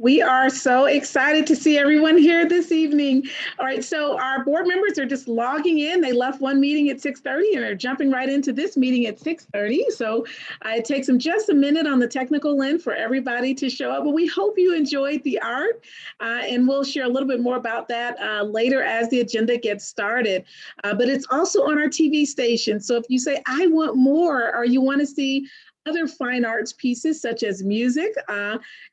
We are so excited to see everyone here this evening. All right, so our board members are just logging in. They left one meeting at 6:30 and are jumping right into this meeting at 6:30. So it takes them just a minute on the technical end for everybody to show up. But we hope you enjoyed the art, and we'll share a little bit more about that later as the agenda gets started. But it's also on our TV station. So if you say, I want more, or you want to see other fine arts pieces such as music.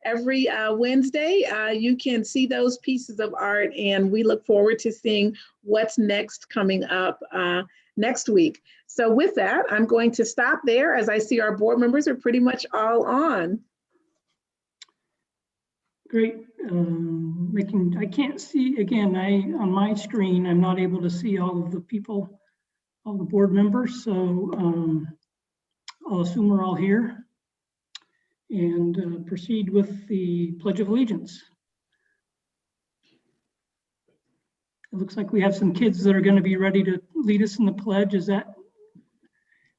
Every Wednesday, you can see those pieces of art, and we look forward to seeing what's next coming up next week. So with that, I'm going to stop there as I see our board members are pretty much all on. Great. I can't see, again, on my screen, I'm not able to see all of the people, all the board members. So I'll assume we're all here and proceed with the Pledge of Allegiance. It looks like we have some kids that are going to be ready to lead us in the pledge. Is that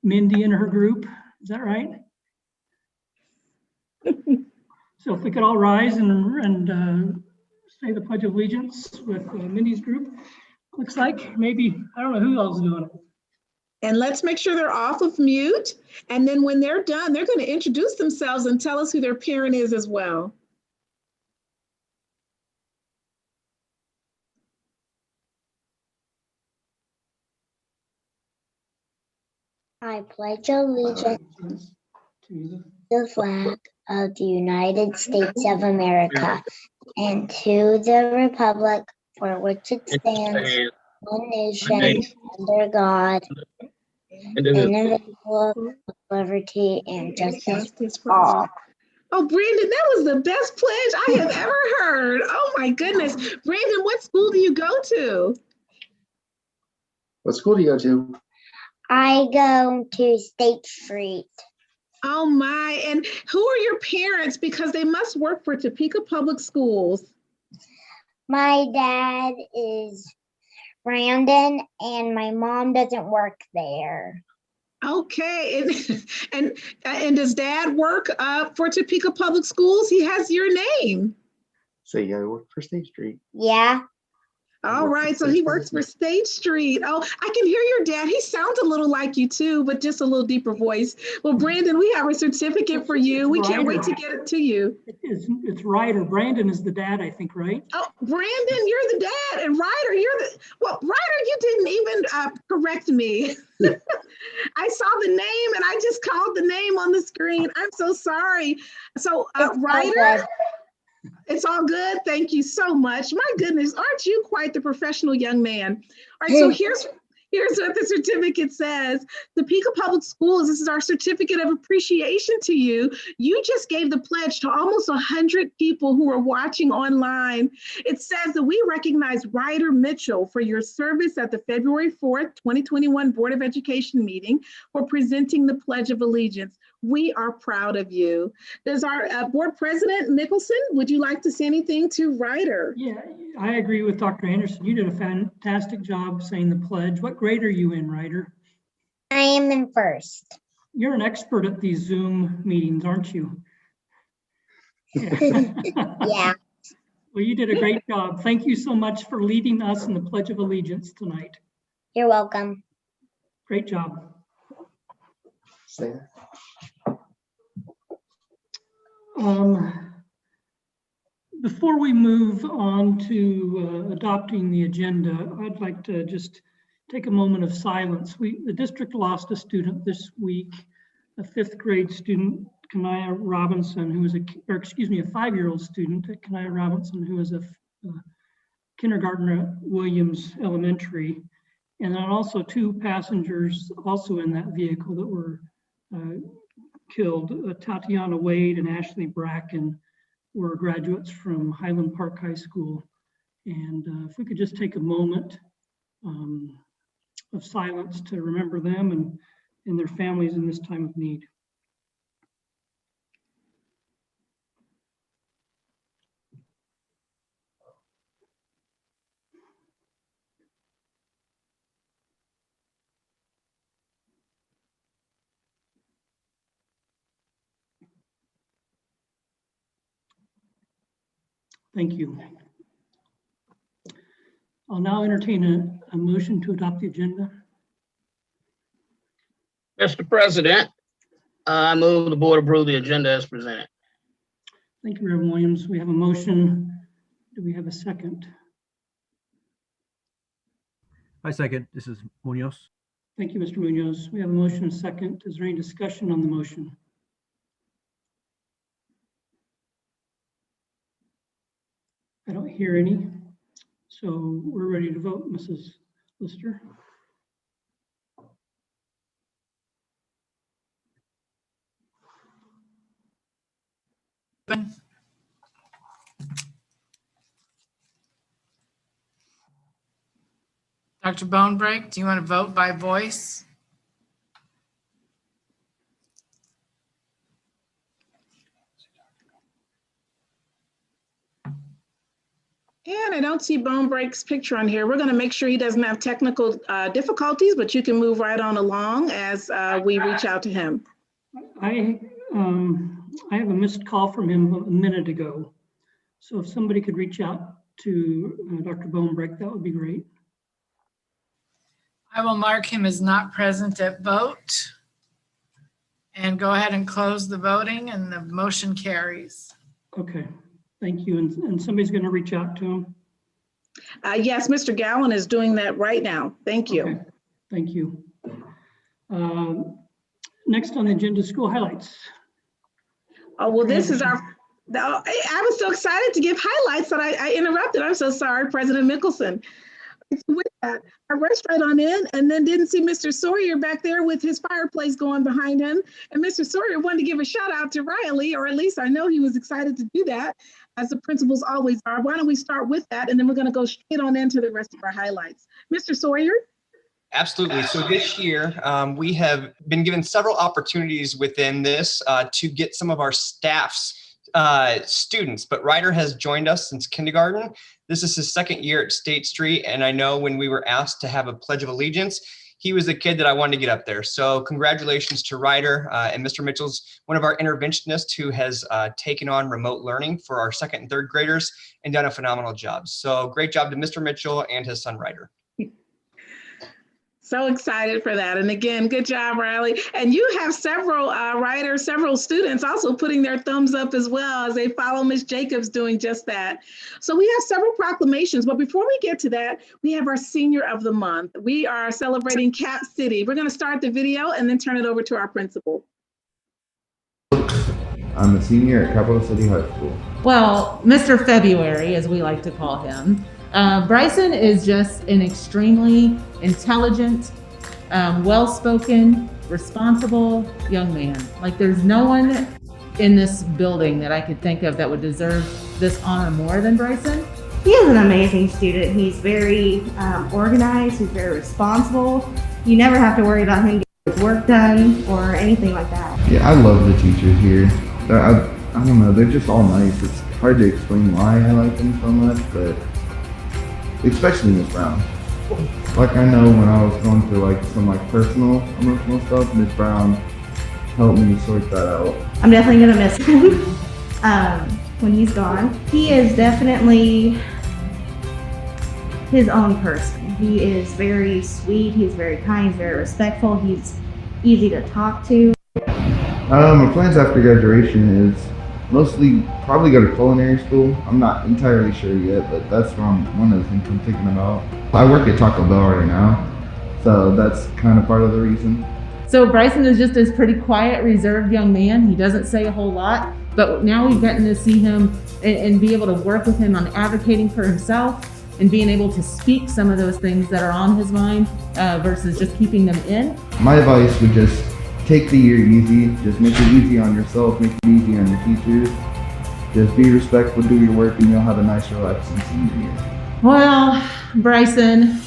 Mindy and her group? Is that right? So if we could all rise and say the Pledge of Allegiance with Mindy's group. Looks like maybe, I don't know who else is doing it. And let's make sure they're off of mute. And then when they're done, they're going to introduce themselves and tell us who their parent is as well. I pledge allegiance to the flag of the United States of America and to the republic for which it stands, one nation, under God, indivisible, with liberty and justice for all. Oh, Brandon, that was the best pledge I have ever heard. Oh my goodness. Brandon, what school do you go to? What school do you go to? I go to State Street. Oh my, and who are your parents? Because they must work for Topeka Public Schools. My dad is Brandon and my mom doesn't work there. Okay, and does dad work for Topeka Public Schools? He has your name. So you gotta work for State Street. Yeah. All right, so he works for State Street. Oh, I can hear your dad. He sounds a little like you too, but just a little deeper voice. Well, Brandon, we have a certificate for you. We can't wait to get it to you. It's Ryder. Brandon is the dad, I think, right? Oh, Brandon, you're the dad, and Ryder, you're the, well, Ryder, you didn't even correct me. I saw the name and I just called the name on the screen. I'm so sorry. So Ryder, it's all good. Thank you so much. My goodness, aren't you quite the professional young man? All right, so here's what the certificate says. Topeka Public Schools, this is our certificate of appreciation to you. You just gave the pledge to almost 100 people who are watching online. It says that we recognize Ryder Mitchell for your service at the February 4th, 2021 Board of Education meeting for presenting the Pledge of Allegiance. We are proud of you. Does our board president, Nicholson, would you like to say anything to Ryder? Yeah, I agree with Dr. Anderson. You did a fantastic job saying the pledge. What grade are you in, Ryder? I am in first. You're an expert at these Zoom meetings, aren't you? Yeah. Well, you did a great job. Thank you so much for leading us in the Pledge of Allegiance tonight. You're welcome. Great job. Say that. Before we move on to adopting the agenda, I'd like to just take a moment of silence. The district lost a student this week, a 5th grade student, Kanaya Robinson, who was a 5-year-old student at Kanaya Robinson, who was a kindergartner at Williams Elementary, and then also 2 passengers also in that vehicle that were killed. Tatiana Wade and Ashley Bracken were graduates from Highland Park High School. And if we could just take a moment of silence to remember them and their families in this time of need. Thank you. I'll now entertain a motion to adopt the agenda. Mr. President, I move the board approve the agenda as presented. Thank you, Reverend Williams. We have a motion. Do we have a second? I second. This is Munoz. Thank you, Mr. Munoz. We have a motion and a second. Is there any discussion on the motion? I don't hear any. So we're ready to vote, Mrs. Lister. Dr. Bonebreak, do you want to vote by voice? And I don't see Bonebreak's picture on here. We're going to make sure he doesn't have technical difficulties, but you can move right on along as we reach out to him. I have a missed call from him a minute ago. So if somebody could reach out to Dr. Bonebreak, that would be great. I will mark him as not present at vote and go ahead and close the voting, and the motion carries. Okay, thank you. And somebody's going to reach out to him. Yes, Mr. Gowan is doing that right now. Thank you. Okay, thank you. Next on the agenda, school highlights. Oh, well, this is our, I was so excited to give highlights that I interrupted. I'm so sorry, President Mickelson. With that, I rushed right on in and then didn't see Mr. Sawyer back there with his fireplace going behind him. And Mr. Sawyer wanted to give a shout out to Riley, or at least I know he was excited to do that, as the principals always are. Why don't we start with that, and then we're going to go straight on into the rest of our highlights. Mr. Sawyer? Absolutely. So this year, we have been given several opportunities within this to get some of our staff's students, but Ryder has joined us since kindergarten. This is his second year at State Street, and I know when we were asked to have a Pledge of Allegiance, he was the kid that I wanted to get up there. So congratulations to Ryder, and Mr. Mitchell's one of our interventionists who has taken on remote learning for our second and third graders and done a phenomenal job. So great job to Mr. Mitchell and his son Ryder. So excited for that. And again, good job, Riley. And you have several writers, several students also putting their thumbs up as well as they follow Ms. Jacobs doing just that. So we have several proclamations, but before we get to that, we have our Senior of the Month. We are celebrating Cap City. We're going to start the video and then turn it over to our principal. I'm a senior at Capital City High School. Well, Mr. February, as we like to call him, Bryson is just an extremely intelligent, well-spoken, responsible young man. Like, there's no one in this building that I could think of that would deserve this honor more than Bryson. He is an amazing student. He's very organized. He's very responsible. You never have to worry about him getting his work done or anything like that. Yeah, I love the teachers here. I don't know, they're just all nice. It's hard to explain why I like them so much, but especially Miss Brown. Like, I know when I was going through like some like personal, emotional stuff, Miss Brown helped me sort that out. I'm definitely gonna miss him when he's gone. He is definitely his own person. He is very sweet. He's very kind. He's very respectful. He's easy to talk to. My plans after graduation is mostly probably go to culinary school. I'm not entirely sure yet, but that's one of the things I'm thinking about. I work at Taco Bell right now, so that's kind of part of the reason. So Bryson is just this pretty quiet, reserved young man. He doesn't say a whole lot, but now we've gotten to see him and be able to work with him on advocating for himself and being able to speak some of those things that are on his mind versus just keeping them in. My advice would just take the year easy. Just make it easy on yourself, make it easy on your teachers. Just be respectful, do your work, and you'll have a nice, relaxing senior year. Well, Bryson,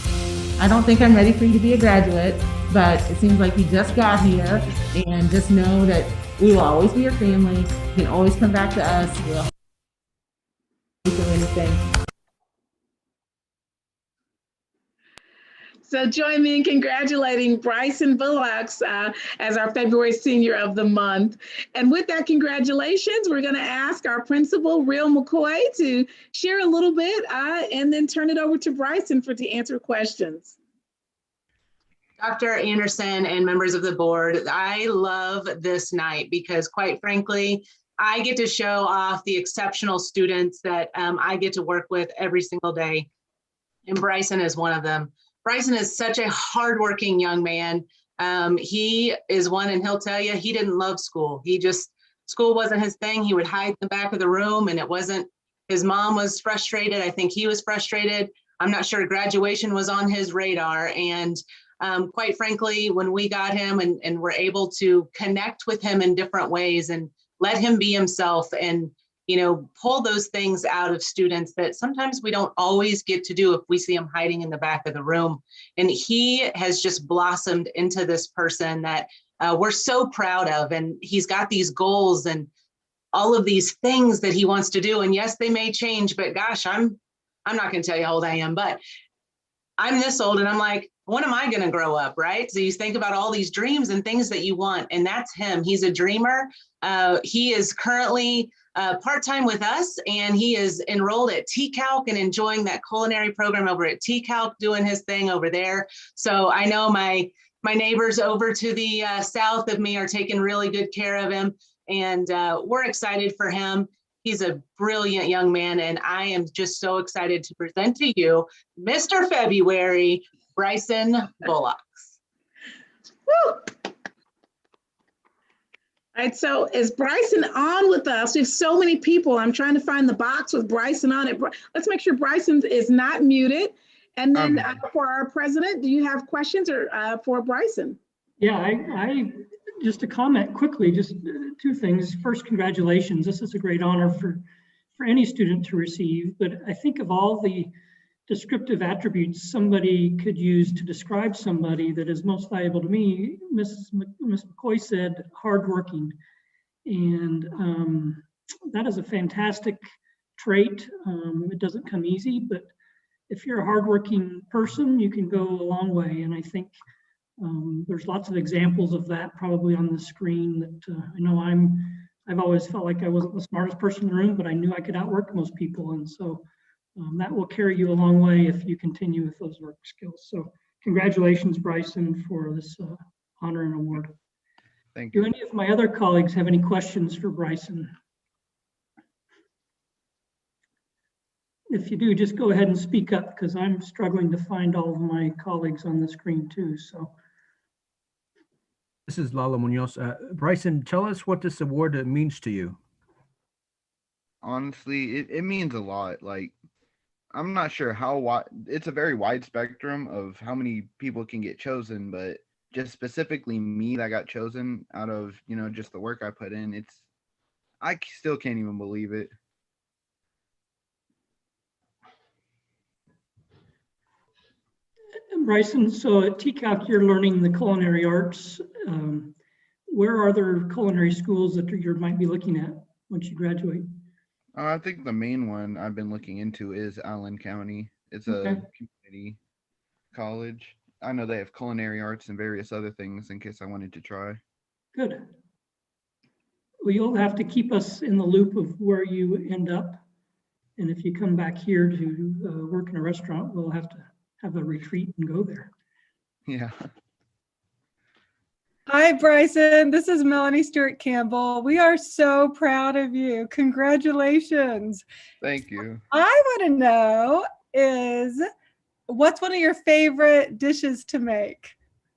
I don't think I'm ready for you to be a graduate, but it seems like you just got here, and just know that we will always be your family. You can always come back to us. We'll do anything. So join me in congratulating Bryson Bullocks as our February Senior of the Month. And with that, congratulations, we're going to ask our principal, Real McCoy, to share a little bit and then turn it over to Bryson to answer questions. Dr. Anderson and members of the board, I love this night because quite frankly, I get to show off the exceptional students that I get to work with every single day. And Bryson is one of them. Bryson is such a hardworking young man. He is one, and he'll tell you, he didn't love school. School wasn't his thing. He would hide in the back of the room, and it wasn't, his mom was frustrated. I think he was frustrated. I'm not sure graduation was on his radar. And quite frankly, when we got him and were able to connect with him in different ways and let him be himself and, you know, pull those things out of students that sometimes we don't always get to do if we see him hiding in the back of the room. And he has just blossomed into this person that we're so proud of. And he's got these goals and all of these things that he wants to do. And yes, they may change, but gosh, I'm not going to tell you how old I am, but I'm this old and I'm like, when am I going to grow up, right? So you think about all these dreams and things that you want, and that's him. He's a dreamer. He is currently part-time with us, and he is enrolled at TCALC and enjoying that culinary program over at TCALC, doing his thing over there. So I know my neighbors over to the south of me are taking really good care of him, and we're excited for him. He's a brilliant young man, and I am just so excited to present to you Mr. February, Bryson Bullocks. Woo! All right, so is Bryson on with us? We have so many people. I'm trying to find the box with Bryson on it. Let's make sure Bryson is not muted. And then for our president, do you have questions or for Bryson? Yeah, I just to comment quickly, just two things. First, congratulations. This is a great honor for any student to receive, but I think of all the descriptive attributes somebody could use to describe somebody that is most valuable to me, Ms. McCoy said hardworking, and that is a fantastic trait. It doesn't come easy, but if you're a hardworking person, you can go a long way, and I think there's lots of examples of that probably on the screen that I know I've always felt like I wasn't the smartest person in the room, but I knew I could outwork most people, and so that will carry you a long way if you continue with those work skills. So congratulations, Bryson, for this honor and award. Thank you. Do any of my other colleagues have any questions for Bryson? If you do, just go ahead and speak up because I'm struggling to find all of my colleagues on the screen too. So. This is Lalo Munoz. Bryson, tell us what this award means to you. Honestly, it means a lot. Like, I'm not sure how wide, it's a very wide spectrum of how many people can get chosen, but just specifically me that got chosen out of, you know, just the work I put in, I still can't even believe it. Bryson, so at TCALC, you're learning the culinary arts. Where are there culinary schools that you might be looking at once you graduate? I think the main one I've been looking into is Allen County. It's a community college. I know they have culinary arts and various other things in case I wanted to try. Good. Well, you'll have to keep us in the loop of where you end up. And if you come back here to work in a restaurant, we'll have to have a retreat and go there. Yeah. Hi, Bryson. This is Melanie Stewart Campbell. We are so proud of you. Congratulations. Thank you. I want to know is what's one of your favorite dishes to make?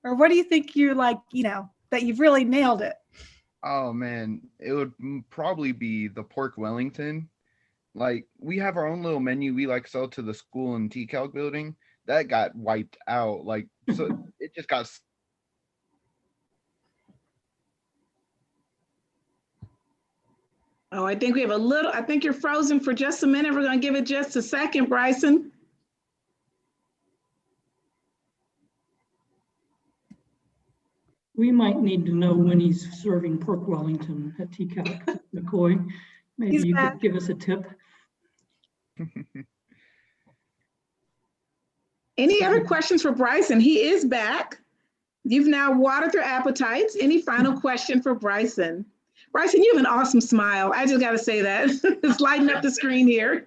Or what do you think you like, you know, that you've really nailed it? Oh, man. It would probably be the pork Wellington. Like, we have our own little menu we like sell to the school and TCALC building. That got wiped out. Like, so it just got. Oh, I think we have I think you're frozen for just a minute. We're going to give it just a second, Bryson. We might need to know when he's serving pork Wellington at TCALC. McCoy, maybe you could give us a tip. Any other questions for Bryson? He is back. You've now watered their appetites. Any final question for Bryson? Bryson, you have an awesome smile. I just got to say that. It's lighting up the screen here.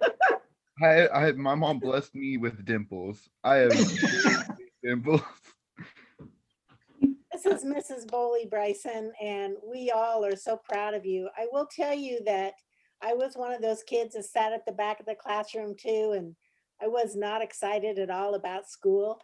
My mom blessed me with dimples. I have dimples. This is Mrs. Boley, Bryson, and we all are so proud of you. I will tell you that I was one of those kids that sat at the back of the classroom too, and I was not excited at all about school.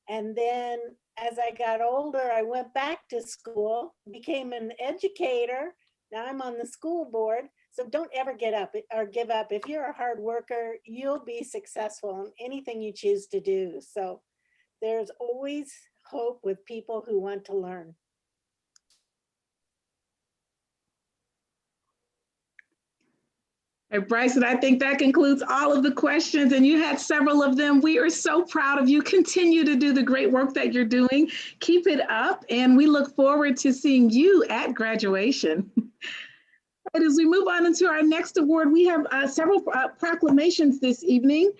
And then as I got older, I went back to school, became an educator. Now I'm on the school board. So don't ever get up or give up. If you're a hard worker, you'll be successful in anything you choose to do. So there's always hope with people who want to learn. Hey, Bryson, I think that concludes all of the questions, and you had several of them. We are so proud of you. Continue to do the great work that you're doing. Keep it up, and we look forward to seeing you at graduation. And as we move on into our next award, we have several proclamations this evening.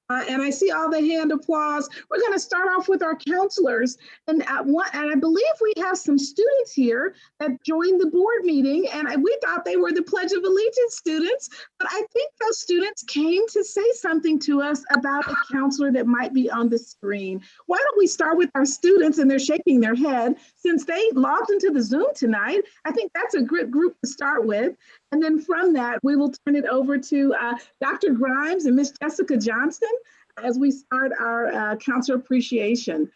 And I see all the hand applause. We're going to start off with our counselors. And I believe we have some students here that joined the board meeting. And we thought they were the Pledge of Allegiance students. But I think those students came to say something to us about a counselor that might be on the screen. Why don't we start with our students, and they're shaking their head. Since they logged into the Zoom tonight, I think that's a good group to start with. And then from that, we will turn it over to Dr. Grimes and Miss Jessica Johnston as we start our counselor appreciation.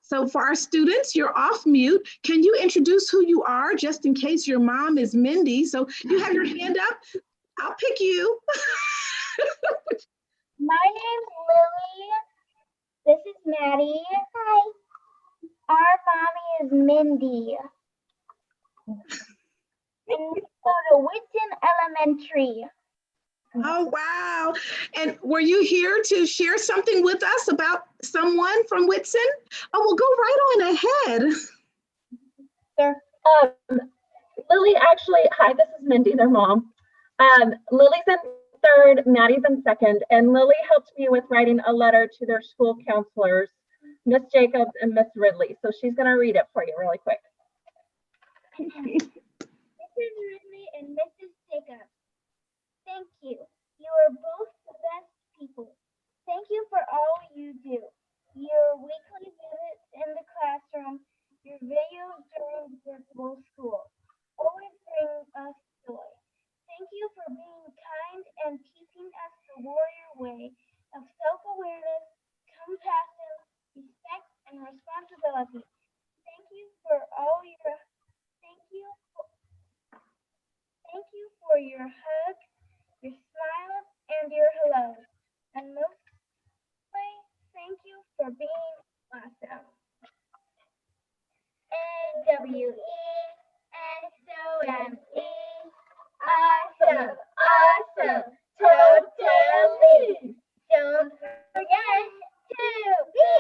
So for our students, you're off mute. Can you introduce who you are, just in case your mom is Mindy? So you have your hand up. I'll pick you. My name's Lily. This is Maddie. Hi. Our mommy is Mindy. And we go to Whitson Elementary. Oh, wow. And were you here to share something with us about someone from Whitson? Oh, well, go right on ahead. Sure. Lily, actually, hi, this is Mindy, their mom. Lily's in third, Maddie's in second, and Lily helped me with writing a letter to their school counselors, Miss Jacobs and Miss Ridley. So she's going to read it for you really quick. Mrs. Ridley and Mrs. Jacobs, thank you. You are both the best people. Thank you for all you do. Your weekly visits in the classroom, your videos during virtual school, always bring us joy. Thank you for being kind and teaching us the warrior way of self-awareness, compassion, respect, and responsibility. Thank you for all your Thank you for your hug, your smiles, and your hellos. And mostly, thank you for being awesome. AWESOME. Awesome, awesome, totally. Don't forget to be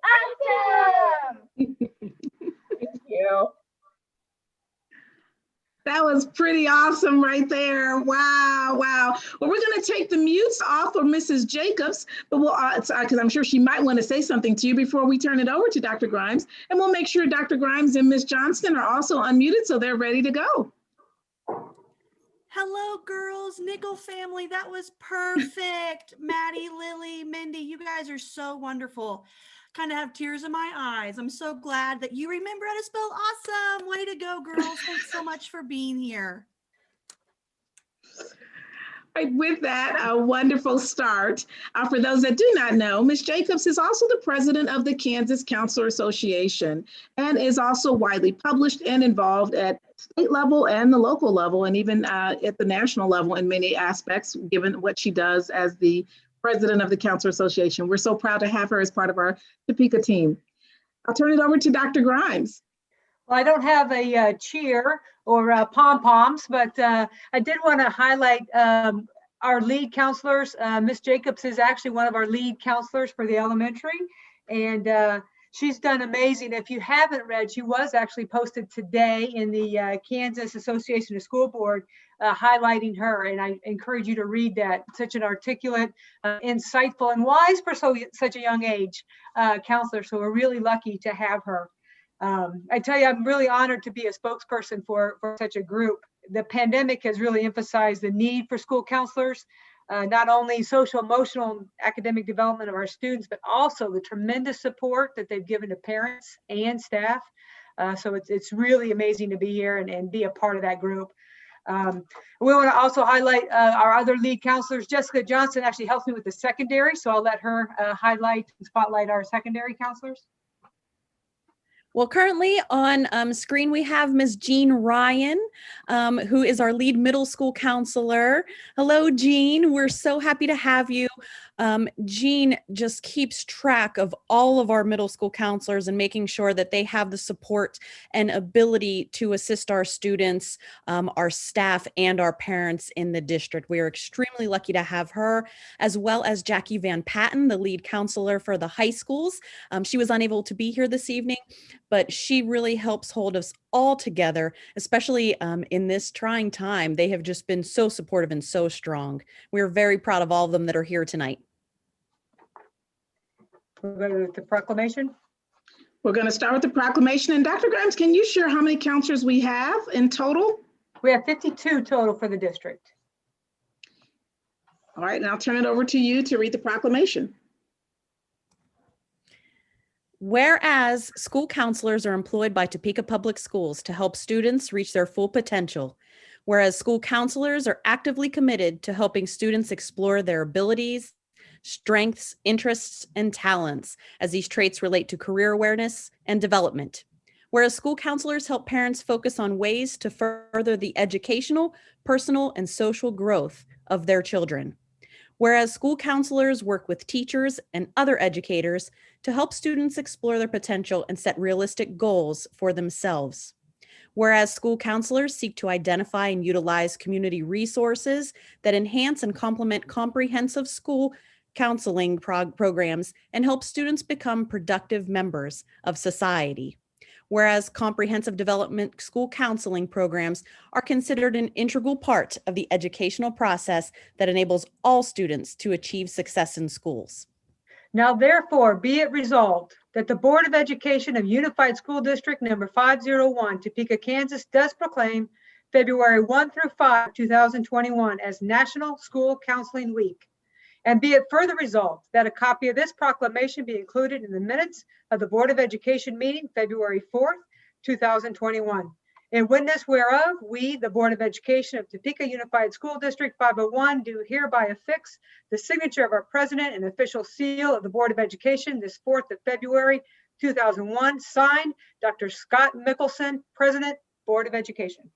awesome. Thank you. That was pretty awesome right there. Wow, wow. Well, we're going to take the mutes off of Mrs. Jacobs, but we'll, because I'm sure she might want to say something to you before we turn it over to Dr. Grimes. And we'll make sure Dr. Grimes and Miss Johnston are also unmuted so they're ready to go. Hello, girls, Nickel family. That was perfect. Maddie, Lily, Mindy, you guys are so wonderful. Kind of have tears in my eyes. I'm so glad that you remember how to spell awesome. Way to go, girls. Thanks so much for being here. Right, with that, a wonderful start. For those that do not know, Ms. Jacobs is also the president of the Kansas Counselor Association and is also widely published and involved at state level and the local level, and even at the national level in many aspects, given what she does as the president of the Counselor Association. We're so proud to have her as part of our Topeka team. I'll turn it over to Dr. Grimes. Well, I don't have a cheer or pom-poms, but I did want to highlight our lead counselors. Ms. Jacobs is actually one of our lead counselors for the elementary, and She's done amazing. If you haven't read, she was actually posted today in the Kansas Association of School Board, highlighting her. And I encourage you to read that. Such an articulate, insightful, and wise for such a young age counselor. So we're really lucky to have her. I tell you, I'm really honored to be a spokesperson for such a group. The pandemic has really emphasized the need for school counselors. Not only social, emotional, and academic development of our students, but also the tremendous support that they've given to parents and staff. So it's really amazing to be here and be a part of that group. We want to also highlight our other lead counselors. Jessica Johnson actually helps me with the secondary, so I'll let her highlight and spotlight our secondary counselors. Well, currently on screen, we have Ms. Jean Ryan, who is our lead middle school counselor. Hello, Jean. We're so happy to have you. Jean just keeps track of all of our middle school counselors and making sure that they have the support and ability to assist our students, our staff, and our parents in the district. We are extremely lucky to have her, as well as Jackie Van Patten, the lead counselor for the high schools. She was unable to be here this evening, but she really helps hold us all together, especially in this trying time. They have just been so supportive and so strong. We're very proud of all of them that are here tonight. We're going to the proclamation. We're going to start with the proclamation. And Dr. Grimes, can you share how many counselors we have in total? We have 52 total for the district. All right, and I'll turn it over to you to read the proclamation. Whereas school counselors are employed by Topeka Public Schools to help students reach their full potential. Whereas school counselors are actively committed to helping students explore their abilities, strengths, interests, and talents as these traits relate to career awareness and development. Whereas school counselors help parents focus on ways to further the educational, personal, and social growth of their children. Whereas school counselors work with teachers and other educators to help students explore their potential and set realistic goals for themselves. Whereas school counselors seek to identify and utilize community resources that enhance and complement comprehensive school counseling programs and help students become productive members of society. Whereas comprehensive development school counseling programs are considered an integral part of the educational process that enables all students to achieve success in schools. Now, therefore, be it resolved that the Board of Education of Unified School District number 501, Topeka, Kansas, does proclaim February 1 through 5, 2021 as National School Counseling Week. And be it further resolved that a copy of this proclamation be included in the minutes of the Board of Education meeting February 4th, 2021. In witness whereof, we, the Board of Education of Topeka Unified School District 501, do hereby affix the signature of our president and official seal of the Board of Education this 4th of February, 2001, signed Dr. Scott Mickelson, President, Board of Education.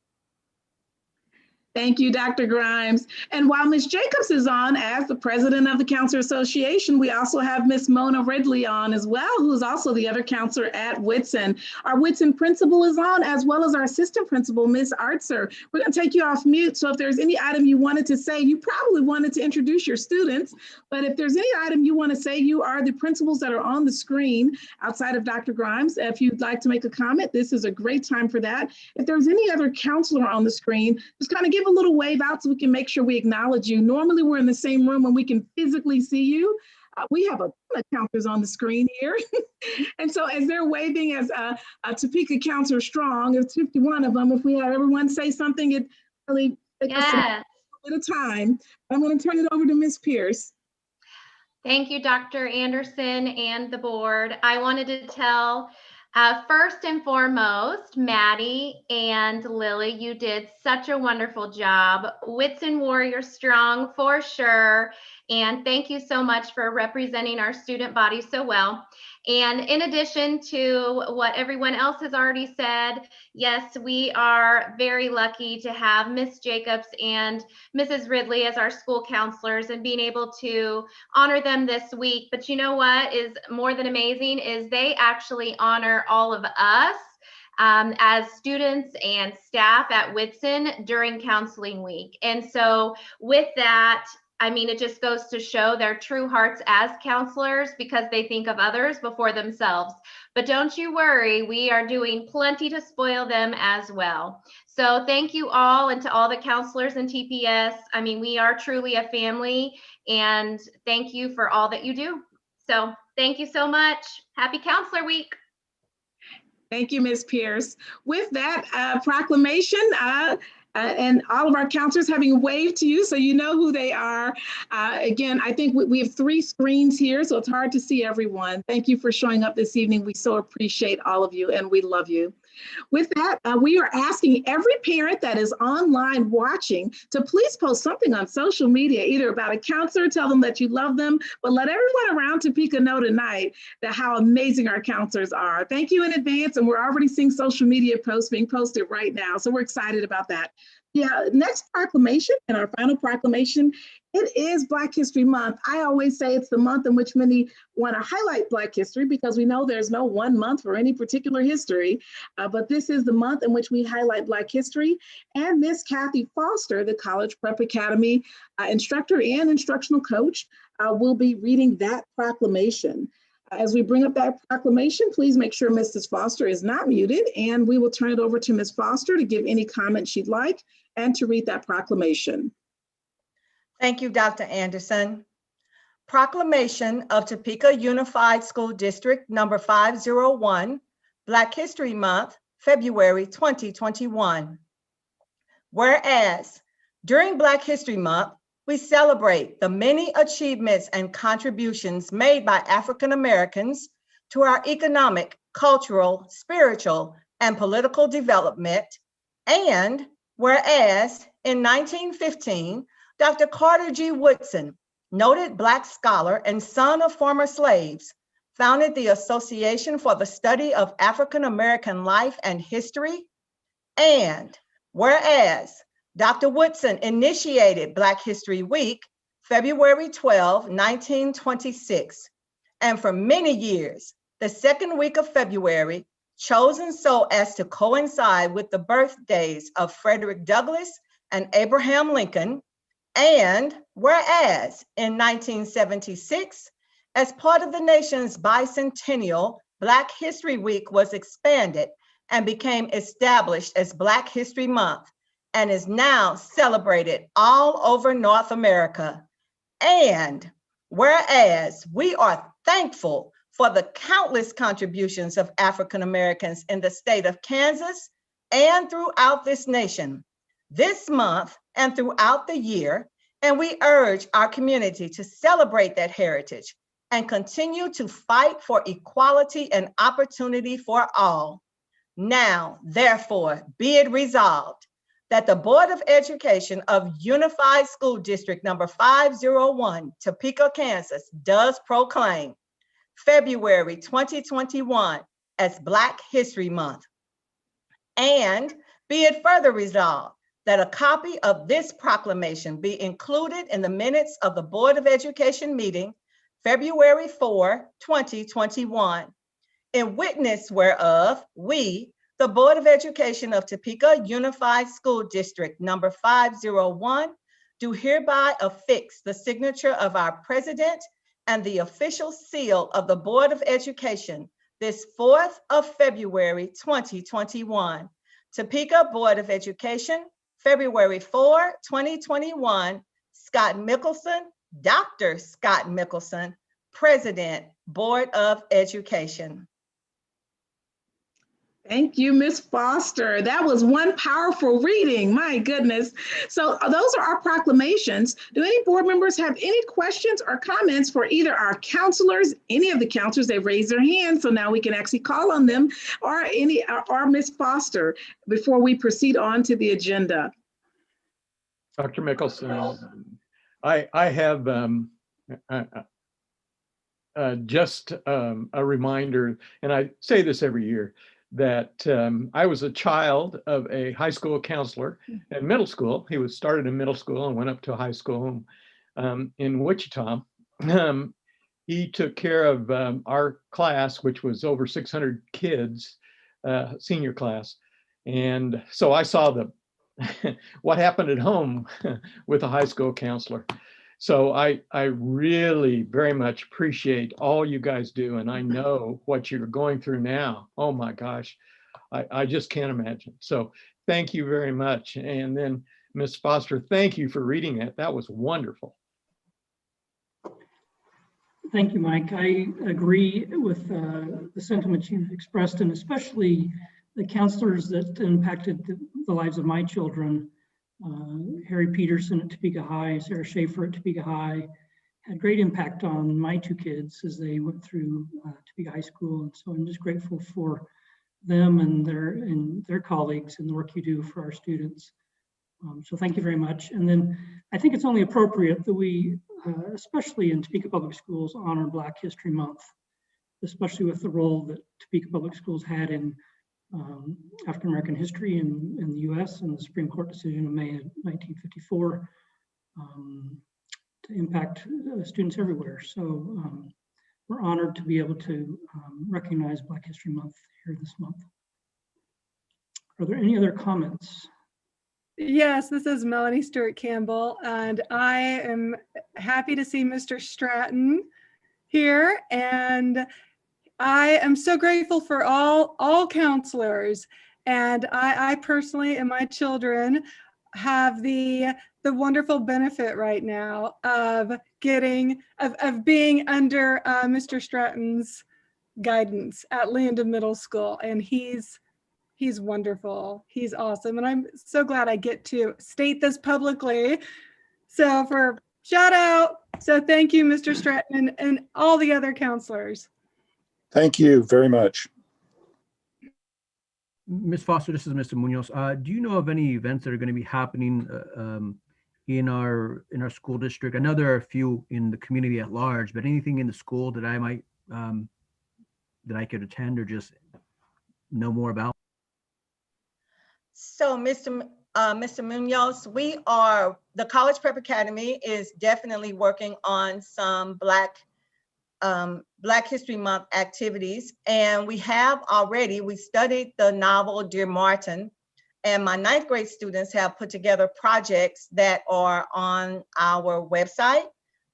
Thank you, Dr. Grimes. And while Ms. Jacobs is on as the president of the Counselor Association, we also have Ms. Mona Ridley on as well, who's also the other counselor at Whitson. Our Whitson principal is on, as well as our assistant principal, Ms. Artser. We're going to take you off mute. So if there's any item you wanted to say, you probably wanted to introduce your students, but if there's any item you want to say, you are the principals that are on the screen outside of Dr. Grimes. If you'd like to make a comment, this is a great time for that. If there's any other counselor on the screen, just kind of give a little wave out so we can make sure we acknowledge you. Normally we're in the same room and we can physically see you. We have a ton of counselors on the screen here. And so as they're waving as a Topeka counselor strong, it's 51 of them. If we have everyone say something, it really takes us a bit of time. I'm going to turn it over to Ms. Pierce. Thank you, Dr. Anderson and the board. I wanted to tell first and foremost, Maddie and Lily, you did such a wonderful job. Whitson Warrior Strong for sure. And thank you so much for representing our student body so well. And in addition to what everyone else has already said, yes, we are very lucky to have Miss Jacobs and Mrs. Ridley as our school counselors and being able to honor them this week. But you know what is more than amazing is they actually honor all of us as students and staff at Whitson during counseling week. And so with that, I mean, it just goes to show their true hearts as counselors because they think of others before themselves. But don't you worry, we are doing plenty to spoil them as well. So thank you all, and to all the counselors in TPS. I mean, we are truly a family, and thank you for all that you do. So thank you so much. Happy Counselor Week. Thank you, Ms. Pierce. With that proclamation, and all of our counselors having waved to you so you know who they are. Again, I think we have 3 screens here, so it's hard to see everyone. Thank you for showing up this evening. We so appreciate all of you, and we love you. With that, we are asking every parent that is online watching to please post something on social media, either about a counselor, tell them that you love them, but let everyone around Topeka know tonight that how amazing our counselors are. Thank you in advance, and we're already seeing social media posts being posted right now, so we're excited about that. Yeah, next proclamation, and our final proclamation, it is Black History Month. I always say it's the month in which many want to highlight Black history because we know there's no one month for any particular history, but this is the month in which we highlight Black history. And Miss Kathy Foster, the College Prep Academy instructor and instructional coach, will be reading that proclamation. As we bring up that proclamation, please make sure Mrs. Foster is not muted, and we will turn it over to Ms. Foster to give any comments she'd like and to read that proclamation. Thank you, Dr. Anderson. Proclamation of Topeka Unified School District number 501, Black History Month, February 2021. Whereas, during Black History Month, we celebrate the many achievements and contributions made by African Americans to our economic, cultural, spiritual, and political development. And whereas in 1915, Dr. Carter G. Woodson, noted Black scholar and son of former slaves, founded the Association for the Study of African American Life and History. And whereas Dr. Woodson initiated Black History Week, February 12, 1926. And for many years, the second week of February, chosen so as to coincide with the birthdays of Frederick Douglass and Abraham Lincoln. And whereas in 1976, as part of the nation's bicentennial, Black History Week was expanded and became established as Black History Month, and is now celebrated all over North America. And whereas we are thankful for the countless contributions of African Americans in the state of Kansas and throughout this nation, this month and throughout the year, and we urge our community to celebrate that heritage and continue to fight for equality and opportunity for all. Now, therefore, be it resolved that the Board of Education of Unified School District number 501, Topeka, Kansas, does proclaim February 2021 as Black History Month. And be it further resolved that a copy of this proclamation be included in the minutes of the Board of Education meeting, February 4, 2021, in witness whereof we, the Board of Education of Topeka Unified School District number 501, do hereby affix the signature of our president and the official seal of the Board of Education this 4th of February, 2021. Topeka Board of Education, February 4, 2021, Scott Mickelson, Dr. Scott Mickelson, President, Board of Education. Thank you, Ms. Foster. That was one powerful reading, my goodness. So those are our proclamations. Do any board members have any questions or comments for either our counselors, any of the counselors? They've raised their hands, so now we can actually call on them, or Ms. Foster before we proceed on to the agenda. Dr. Mickelson, I have just a reminder, and I say this every year, that I was a child of a high school counselor in middle school. He was started in middle school and went up to high school in Wichita. He took care of our class, which was over 600 kids, senior class. And so I saw what happened at home with a high school counselor. So I really very much appreciate all you guys do. And I know what you're going through now. Oh my gosh, I just can't imagine. So thank you very much. And then Ms. Foster, thank you for reading that. That was wonderful. Thank you, Mike. I agree with the sentiments you've expressed, and especially the counselors that impacted the lives of my children. Harry Peterson at Topeka High, Sarah Schaefer at Topeka High, had great impact on my two kids as they went through Topeka High School. And so I'm just grateful for them and their colleagues and the work you do for our students. So thank you very much. And then I think it's only appropriate that we, especially in Topeka Public Schools, honor Black History Month, especially with the role that Topeka Public Schools had in African American history in the US and the Supreme Court decision of May of 1954 to impact students everywhere. So we're honored to be able to recognize Black History Month here this month. Are there any other comments? Yes, this is Melanie Stewart Campbell, and I am happy to see Mr. Stratton here, and I am so grateful for all counselors, and I personally and my children have the wonderful benefit right now of being under Mr. Stratton's guidance at Leanda Middle School, and he's wonderful. He's awesome, and I'm so glad I get to state this publicly. So for shout out. So thank you, Mr. Stratton, and all the other counselors. Thank you very much. Ms. Foster, this is Mr. Munoz. Do you know of any events that are going to be happening in our school district? I know there are a few in the community at large, but anything in the school that I might that I could attend or just know more about? So, Mr. Munoz, the College Prep Academy is definitely working on some Black History Month activities. And we studied the novel Dear Martin, and my 9th grade students have put together projects that are on our website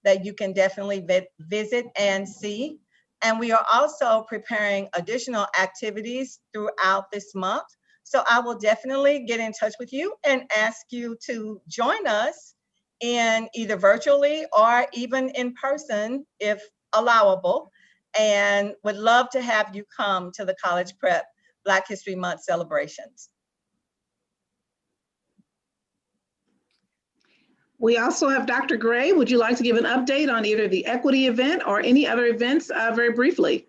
that you can definitely visit and see. And we are also preparing additional activities throughout this month. So I will definitely get in touch with you and ask you to join us in either virtually or even in person if allowable, and would love to have you come to the College Prep Black History Month celebrations. We also have Dr. Gray. Would you like to give an update on either the equity event or any other events very briefly?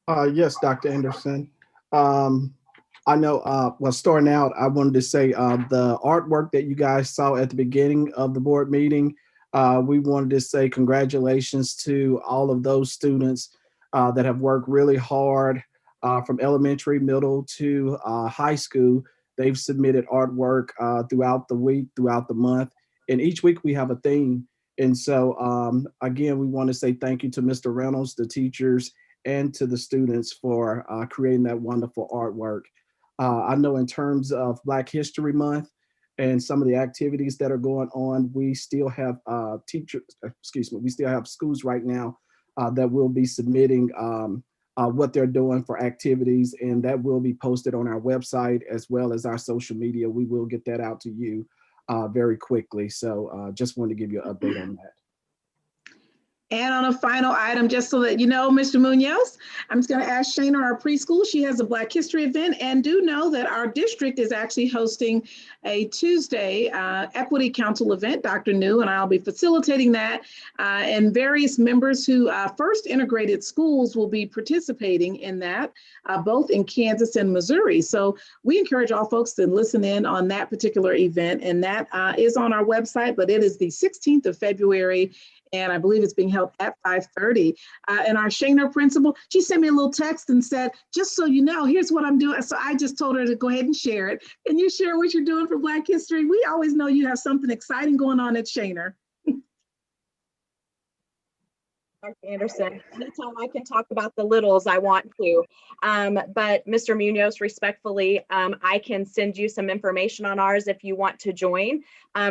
Yes, Dr. Anderson. I know, well, starting out, I wanted to say the artwork that you guys saw at the beginning of the board meeting, we wanted to say congratulations to all of those students that have worked really hard from elementary, middle to high school. They've submitted artwork throughout the week, throughout the month, and each week we have a theme. And so again, we want to say thank you to Mr. Reynolds, the teachers, and to the students for creating that wonderful artwork. I know in terms of Black History Month and some of the activities that are going on, we still have we still have schools right now that will be submitting what they're doing for activities, and that will be posted on our website as well as our social media. We will get that out to you very quickly. So just wanted to give you an update on that. And on a final item, just so that you know, Mr. Munoz, I'm just going to ask Shana, our preschool, she has a Black History event, and do know that our district is actually hosting a Tuesday Equity Council event. Dr. New and I'll be facilitating that, and various members who first integrated schools will be participating in that, both in Kansas and Missouri. So we encourage all folks to listen in on that particular event, and that is on our website, but it is the 16th of February, and I believe it's being held at 5:30. And our Shaner principal, she sent me a little text and said, just so you know, here's what I'm doing. So I just told her to go ahead and share it. Can you share what you're doing for Black History? We always know you have something exciting going on at Shaner. Dr. Anderson. Anytime I can talk about the littles, I want to. But Mr. Munoz, respectfully, I can send you some information on ours if you want to join.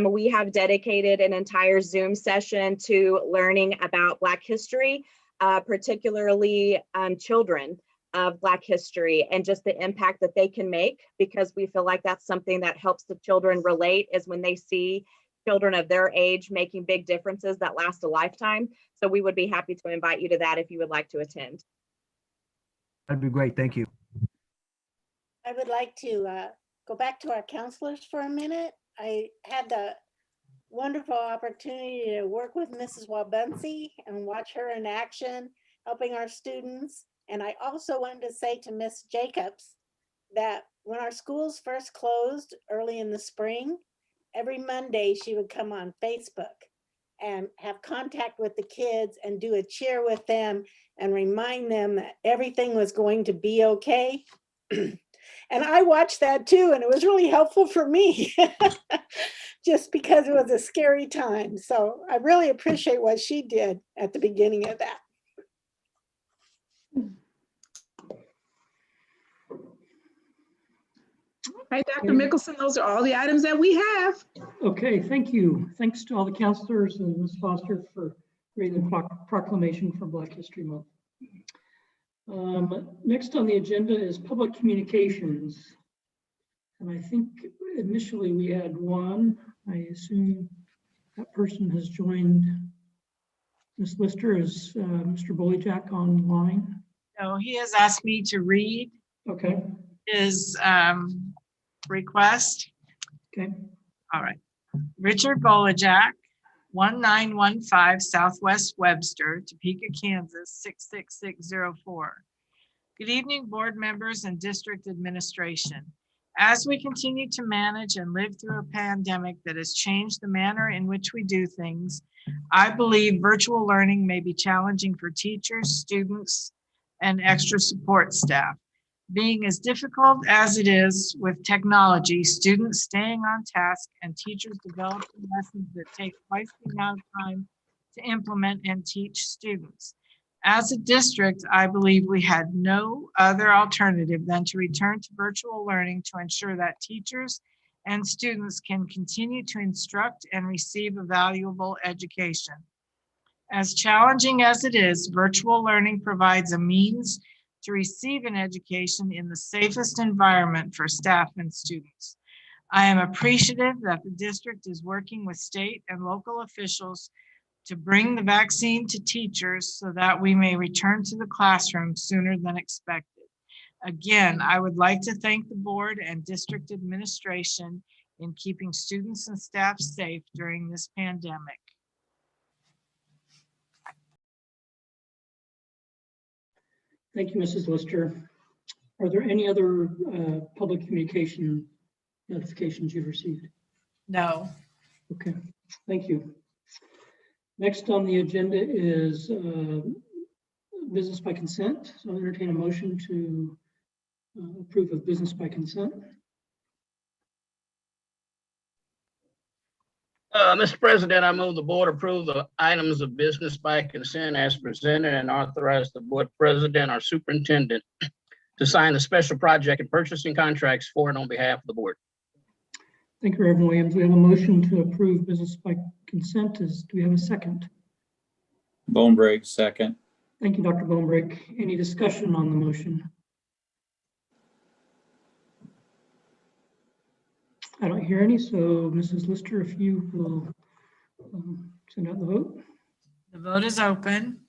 We have dedicated an entire Zoom session to learning about Black history, particularly children of Black history, and just the impact that they can make, because we feel like that's something that helps the children relate, is when they see children of their age making big differences that last a lifetime. So we would be happy to invite you to that if you would like to attend. That'd be great. Thank you. I would like to go back to our counselors for a minute. I had the wonderful opportunity to work with Mrs. Wabensi and watch her in action, helping our students. And I also wanted to say to Miss Jacobs that when our schools first closed early in the spring, every Monday she would come on Facebook and have contact with the kids and do a cheer with them and remind them that everything was going to be okay. And I watched that too, and it was really helpful for me just because it was a scary time. So I really appreciate what she did at the beginning of that. Hey, Dr. Mickelson, those are all the items that we have. Okay, thank you. Thanks to all the counselors and Ms. Foster for reading the proclamation for Black History Month. Next on the agenda is public communications. And I think initially we had one. I assume that person has joined. Ms. Lister, is Mr. Bolyjack online? No, he has asked me to read Okay. his request. Okay. All right. Richard Bolyjack, 1915 Southwest Webster, Topeka, Kansas, 66604. Good evening, board members and district administration. As we continue to manage and live through a pandemic that has changed the manner in which we do things, I believe virtual learning may be challenging for teachers, students, and extra support staff. Being as difficult as it is with technology, students staying on task, and teachers developing lessons that take twice the amount of time to implement and teach students. As a district, I believe we had no other alternative than to return to virtual learning to ensure that teachers and students can continue to instruct and receive a valuable education. As challenging as it is, virtual learning provides a means to receive an education in the safest environment for staff and students. I am appreciative that the district is working with state and local officials to bring the vaccine to teachers so that we may return to the classroom sooner than expected. Again, I would like to thank the board and district administration in keeping students and staff safe during this pandemic. Thank you, Mrs. Lister. Are there any other public communication notifications you've received? No. Okay, thank you. Next on the agenda is business by consent. So I'll entertain a motion to approve of business by consent. Mr. President, I move the board approve the items of business by consent as presented and authorize the board president or superintendent to sign the special project and purchasing contracts for and on behalf of the board. Thank you, Reverend Williams. We have a motion to approve business by consent. Do we have a second? Bonebrake, second. Thank you, Dr. Bonebrake. Any discussion on the motion? I don't hear any, so Mrs. Lister, if you will send out the vote. The vote is open.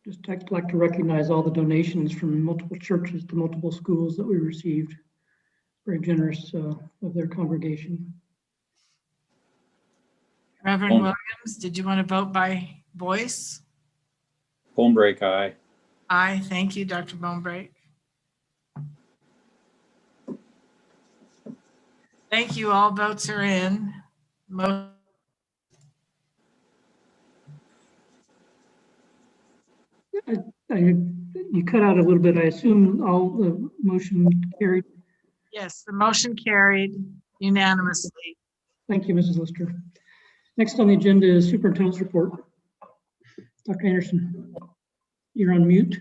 Just I'd like to recognize all the donations from multiple churches to multiple schools that we received. Very generous of their congregation. Reverend Williams, did you want to vote by voice? Bonebrake, aye. Aye, thank you, Dr. Bonebrake. Thank you, all votes are in. You cut out a little bit. I assume all the motion carried. Yes, the motion carried unanimously. Thank you, Mrs. Lister. Next on the agenda is Superintendent's report. Dr. Anderson, you're on mute.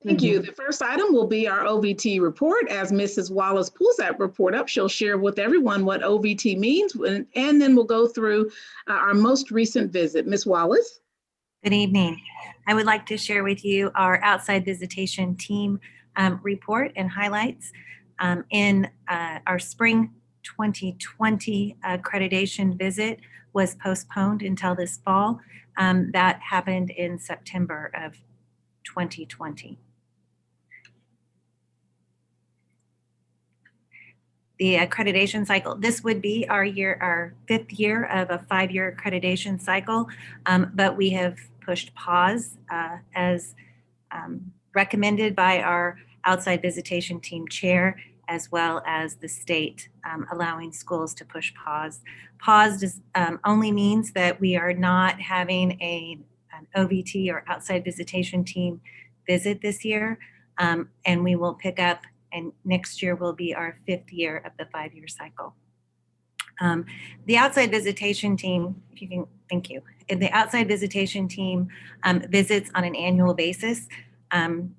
Thank you. The first item will be our OVT report. As Mrs. Wallace pulls that report up, she'll share with everyone what OVT means, and then we'll go through our most recent visit. Ms. Wallace. Good evening. I would like to share with you our outside visitation team report and highlights. In our spring 2020 accreditation visit was postponed until this fall. That happened in September of 2020. The accreditation cycle, this would be our 5th year of a 5-year accreditation cycle, but we have pushed pause as recommended by our outside visitation team chair, as well as the state allowing schools to push pause. Pause only means that we are not having an OVT or outside visitation team visit this year, and we will pick up, and next year will be our 5th year of the 5-year cycle. The outside visitation team, if you can, thank you. The outside visitation team visits on an annual basis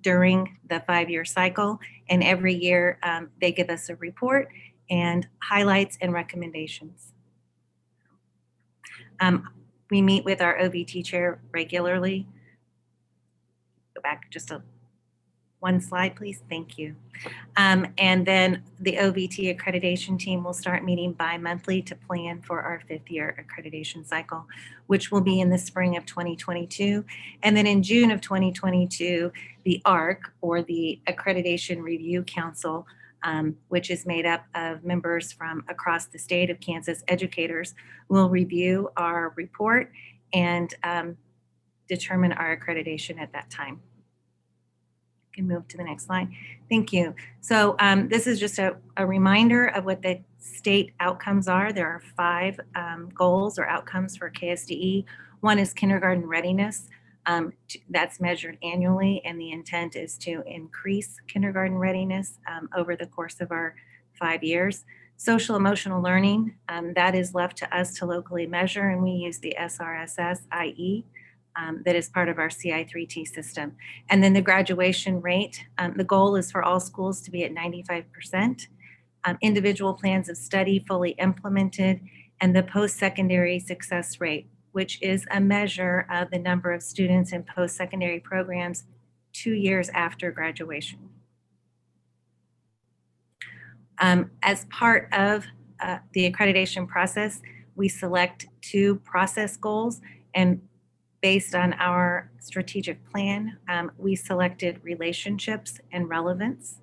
during the 5-year cycle, and every year they give us a report and highlights and recommendations. We meet with our OVT chair regularly. Go back just one slide, please. Thank you. And then the OVT accreditation team will start meeting bi-monthly to plan for our 5th year accreditation cycle, which will be in the spring of 2022. And then in June of 2022, the ARC, or the Accreditation Review Council, which is made up of members from across the state of Kansas, educators, will review our report and determine our accreditation at that time. Can move to the next slide. Thank you. So this is just a reminder of what the state outcomes are. There are 5 goals or outcomes for KSDE. One is kindergarten readiness. That's measured annually, and the intent is to increase kindergarten readiness over the course of our 5 years. Social emotional learning, that is left to us to locally measure, and we use the SRSS-IE. That is part of our CI3T system. And then the graduation rate, the goal is for all schools to be at 95%, individual plans of study fully implemented, and the post-secondary success rate, which is a measure of the number of students in post-secondary programs 2 years after graduation. As part of the accreditation process, we select 2 process goals, and based on our strategic plan, we selected relationships and relevance.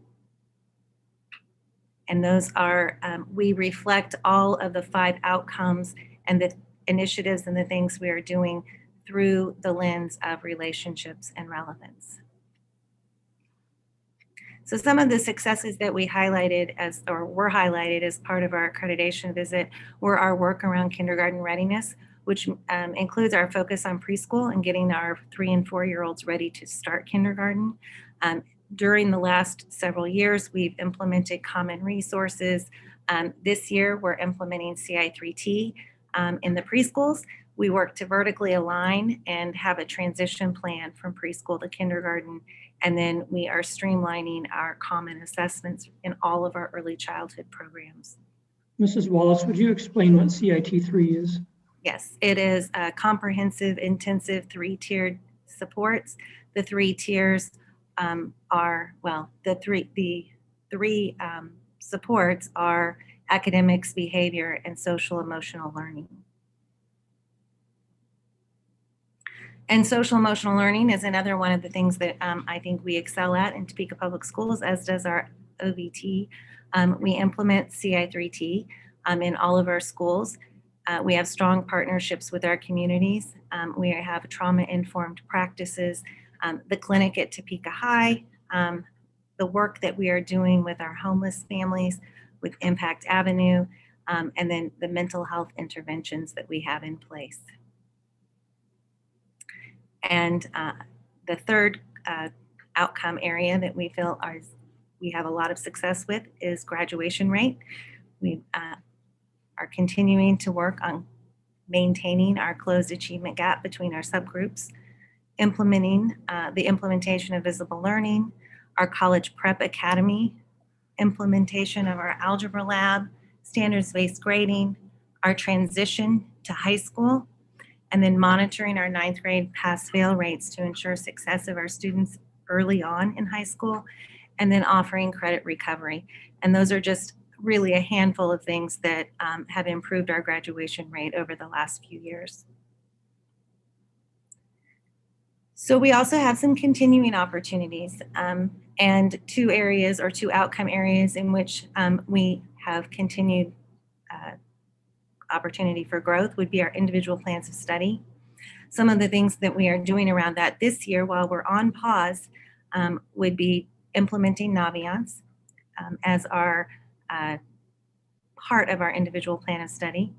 And those are, we reflect all of the 5 outcomes and the initiatives and the things we are doing through the lens of relationships and relevance. So some of the successes that we highlighted were highlighted as part of our accreditation visit were our work around kindergarten readiness, which includes our focus on preschool and getting our 3- and 4-year-olds ready to start kindergarten. During the last several years, we've implemented common resources. This year, we're implementing CI3T in the preschools. We work to vertically align and have a transition plan from preschool to kindergarten. And then we are streamlining our common assessments in all of our early childhood programs. Mrs. Wallace, would you explain what CIT3 is? Yes, it is a comprehensive, intensive 3-tiered supports. The 3 tiers are, well, the three supports are academics, behavior, and social emotional learning. And social emotional learning is another one of the things that I think we excel at in Topeka Public Schools, as does our OVT. We implement CI3T in all of our schools. We have strong partnerships with our communities. We have trauma-informed practices. The clinic at Topeka High, the work that we are doing with our homeless families, with Impact Avenue, and then the mental health interventions that we have in place. And the third outcome area that we feel we have a lot of success with is graduation rate. We are continuing to work on maintaining our closed achievement gap between our subgroups, implementing the implementation of visible learning, our college prep academy, implementation of our algebra lab, standards-based grading, our transition to high school, and then monitoring our 9th grade pass-fail rates to ensure success of our students early on in high school, and then offering credit recovery. And those are just really a handful of things that have improved our graduation rate over the last few years. So we also have some continuing opportunities and two areas or two outcome areas in which we have continued opportunity for growth would be our individual plans of study. Some of the things that we are doing around that this year while we're on pause would be implementing Naviance as our part of our individual plan of study.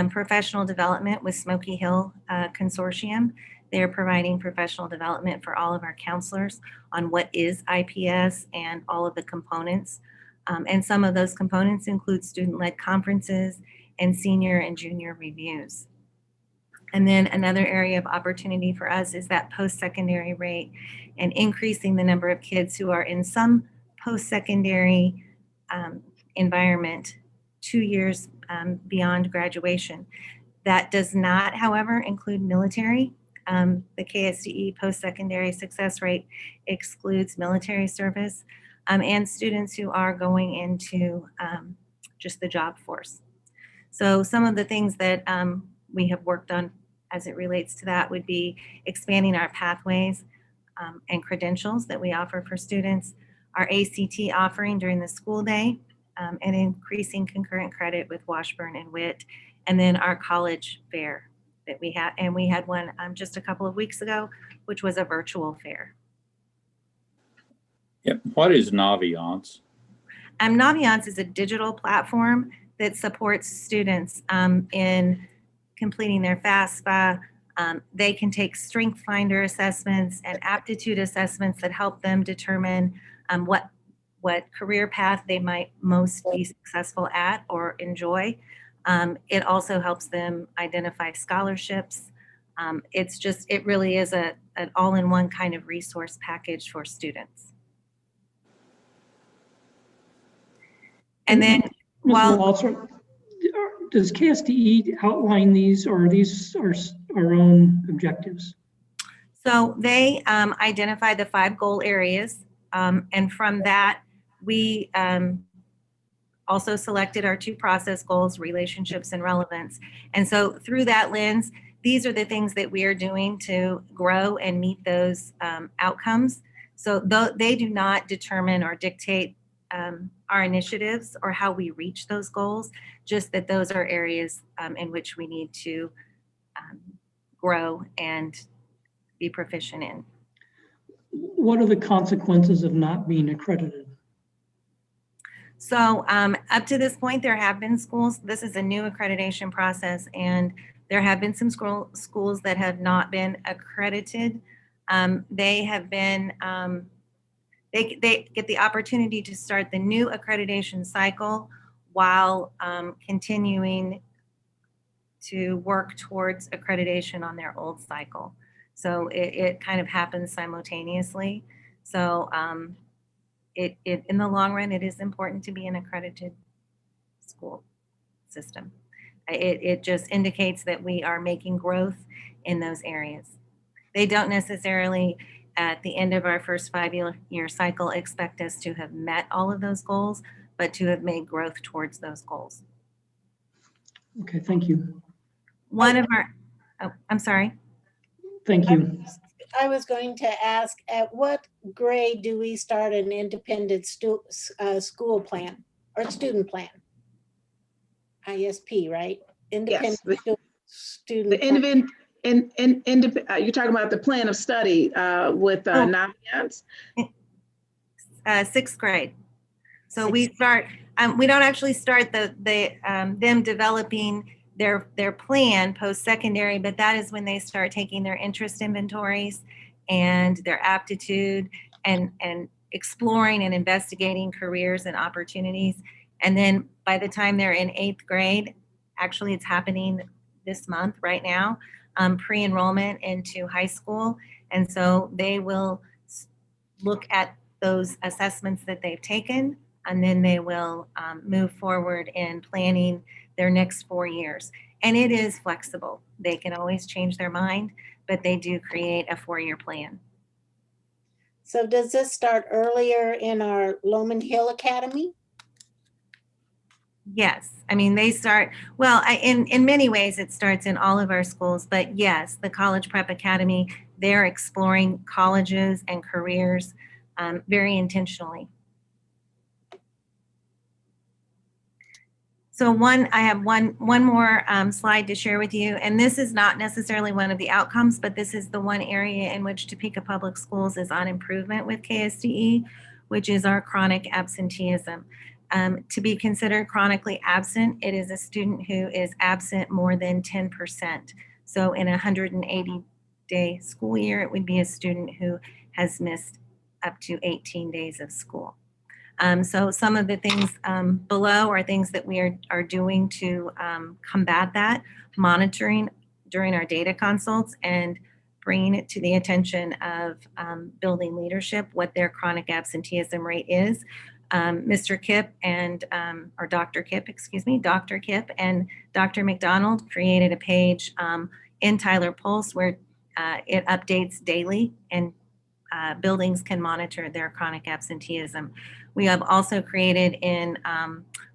Professional development with Smoky Hill Consortium. They're providing professional development for all of our counselors on what is IPS and all of the components. And some of those components include student-led conferences and senior and junior reviews. And then another area of opportunity for us is that post-secondary rate and increasing the number of kids who are in some post-secondary environment 2 years beyond graduation. That does not, however, include military. The KSDE post-secondary success rate excludes military service and students who are going into just the job force. So some of the things that we have worked on as it relates to that would be expanding our pathways and credentials that we offer for students, our ACT offering during the school day, and increasing concurrent credit with Washburn and WIT, and then our college fair that we had, and we had one just a couple of weeks ago, which was a virtual fair. Yep. What is Naviance? Naviance is a digital platform that supports students in completing their FAFSA. They can take strength finder assessments and aptitude assessments that help them determine what career path they might most be successful at or enjoy. It also helps them identify scholarships. It really is an all-in-one kind of resource package for students. And then, does KSDE outline these, or are these our own objectives? So they identify the 5 goal areas, and from that, we also selected our 2 process goals, relationships and relevance. And so through that lens, these are the things that we are doing to grow and meet those outcomes. So they do not determine or dictate our initiatives or how we reach those goals, just that those are areas in which we need to grow and be proficient in. What are the consequences of not being accredited? So up to this point, there have been schools, this is a new accreditation process, and there have been some schools that have not been accredited. They have been, they get the opportunity to start the new accreditation cycle while continuing to work towards accreditation on their old cycle. So it kind of happens simultaneously. So in the long run, it is important to be an accredited school system. It just indicates that we are making growth in those areas. They don't necessarily, at the end of our first 5-year cycle, expect us to have met all of those goals, but to have made growth towards those goals. Okay, thank you. One of our, oh, I'm sorry. Thank you. I was going to ask, at what grade do we start an independent school plan or student plan? ISP, right? Independent student. The you're talking about the plan of study with Naviance? 6th grade. So we start, we don't actually start them developing their plan post-secondary, but that is when they start taking their interest inventories and their aptitude and exploring and investigating careers and opportunities. And then by the time they're in 8th grade, actually it's happening this month right now, pre-enrollment into high school. And so they will look at those assessments that they've taken, and then they will move forward in planning their next 4 years. And it is flexible. They can always change their mind, but they do create a 4-year plan. So does this start earlier in our Loman Hill Academy? Yes, I mean, they start, well, in many ways it starts in all of our schools, but yes, the College Prep Academy, they're exploring colleges and careers very intentionally. So I have one more slide to share with you, and this is not necessarily one of the outcomes, but this is the one area in which Topeka Public Schools is on improvement with KSDE, which is our chronic absenteeism. To be considered chronically absent, it is a student who is absent more than 10%. So in a 180-day school year, it would be a student who has missed up to 18 days of school. So some of the things below are things that we are doing to combat that, monitoring during our data consults and bringing it to the attention of building leadership, what their chronic absenteeism rate is. Mr. Kipp and, or Dr. Kipp, excuse me, Dr. Kipp and Dr. McDonald created a page in Tyler Pulse where it updates daily and buildings can monitor their chronic absenteeism. We have also created in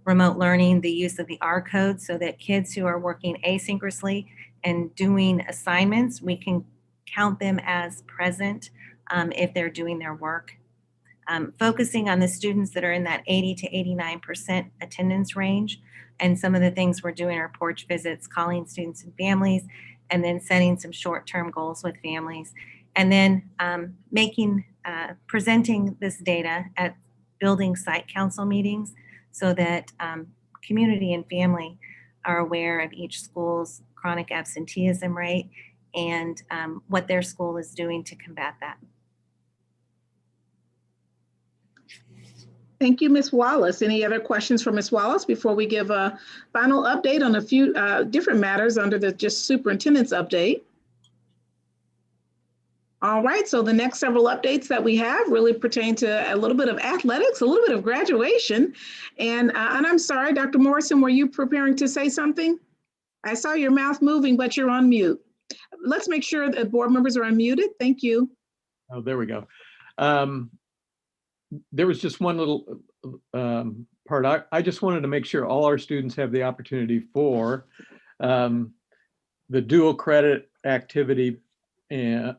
remote learning the use of the R code so that kids who are working asynchronously and doing assignments, we can count them as present if they're doing their work. Focusing on the students that are in that 80 to 89% attendance range. And some of the things we're doing are porch visits, calling students and families, and then setting some short-term goals with families. And then presenting this data at building site council meetings so that community and family are aware of each school's chronic absenteeism rate and what their school is doing to combat that. Thank you, Ms. Wallace. Any other questions for Ms. Wallace before we give a final update on a few different matters under the just superintendent's update? All right, so the next several updates that we have really pertain to a little bit of athletics, a little bit of graduation. And I'm sorry, Dr. Morrison, were you preparing to say something? I saw your mouth moving, but you're on mute. Let's make sure that board members are unmuted. Thank you. Oh, there we go. There was just one little part. I just wanted to make sure all our students have the opportunity for the dual credit activity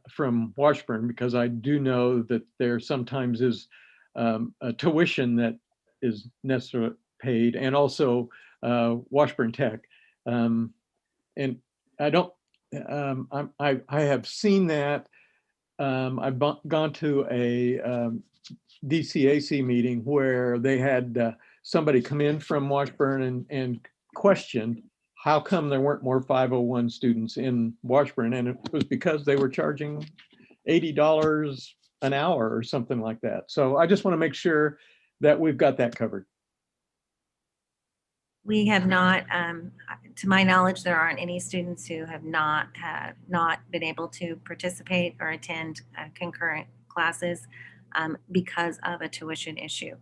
from Washburn, because I do know that there sometimes is a tuition that is necessarily paid, and also Washburn Tech. And I don't, I have seen that. I've gone to a DCAC meeting where they had somebody come in from Washburn and question how come there weren't more 501 students in Washburn, and it was because they were charging $80 an hour or something like that. So I just want to make sure that we've got that covered. We have not, to my knowledge, there aren't any students who have not been able to participate or attend concurrent classes because of a tuition issue.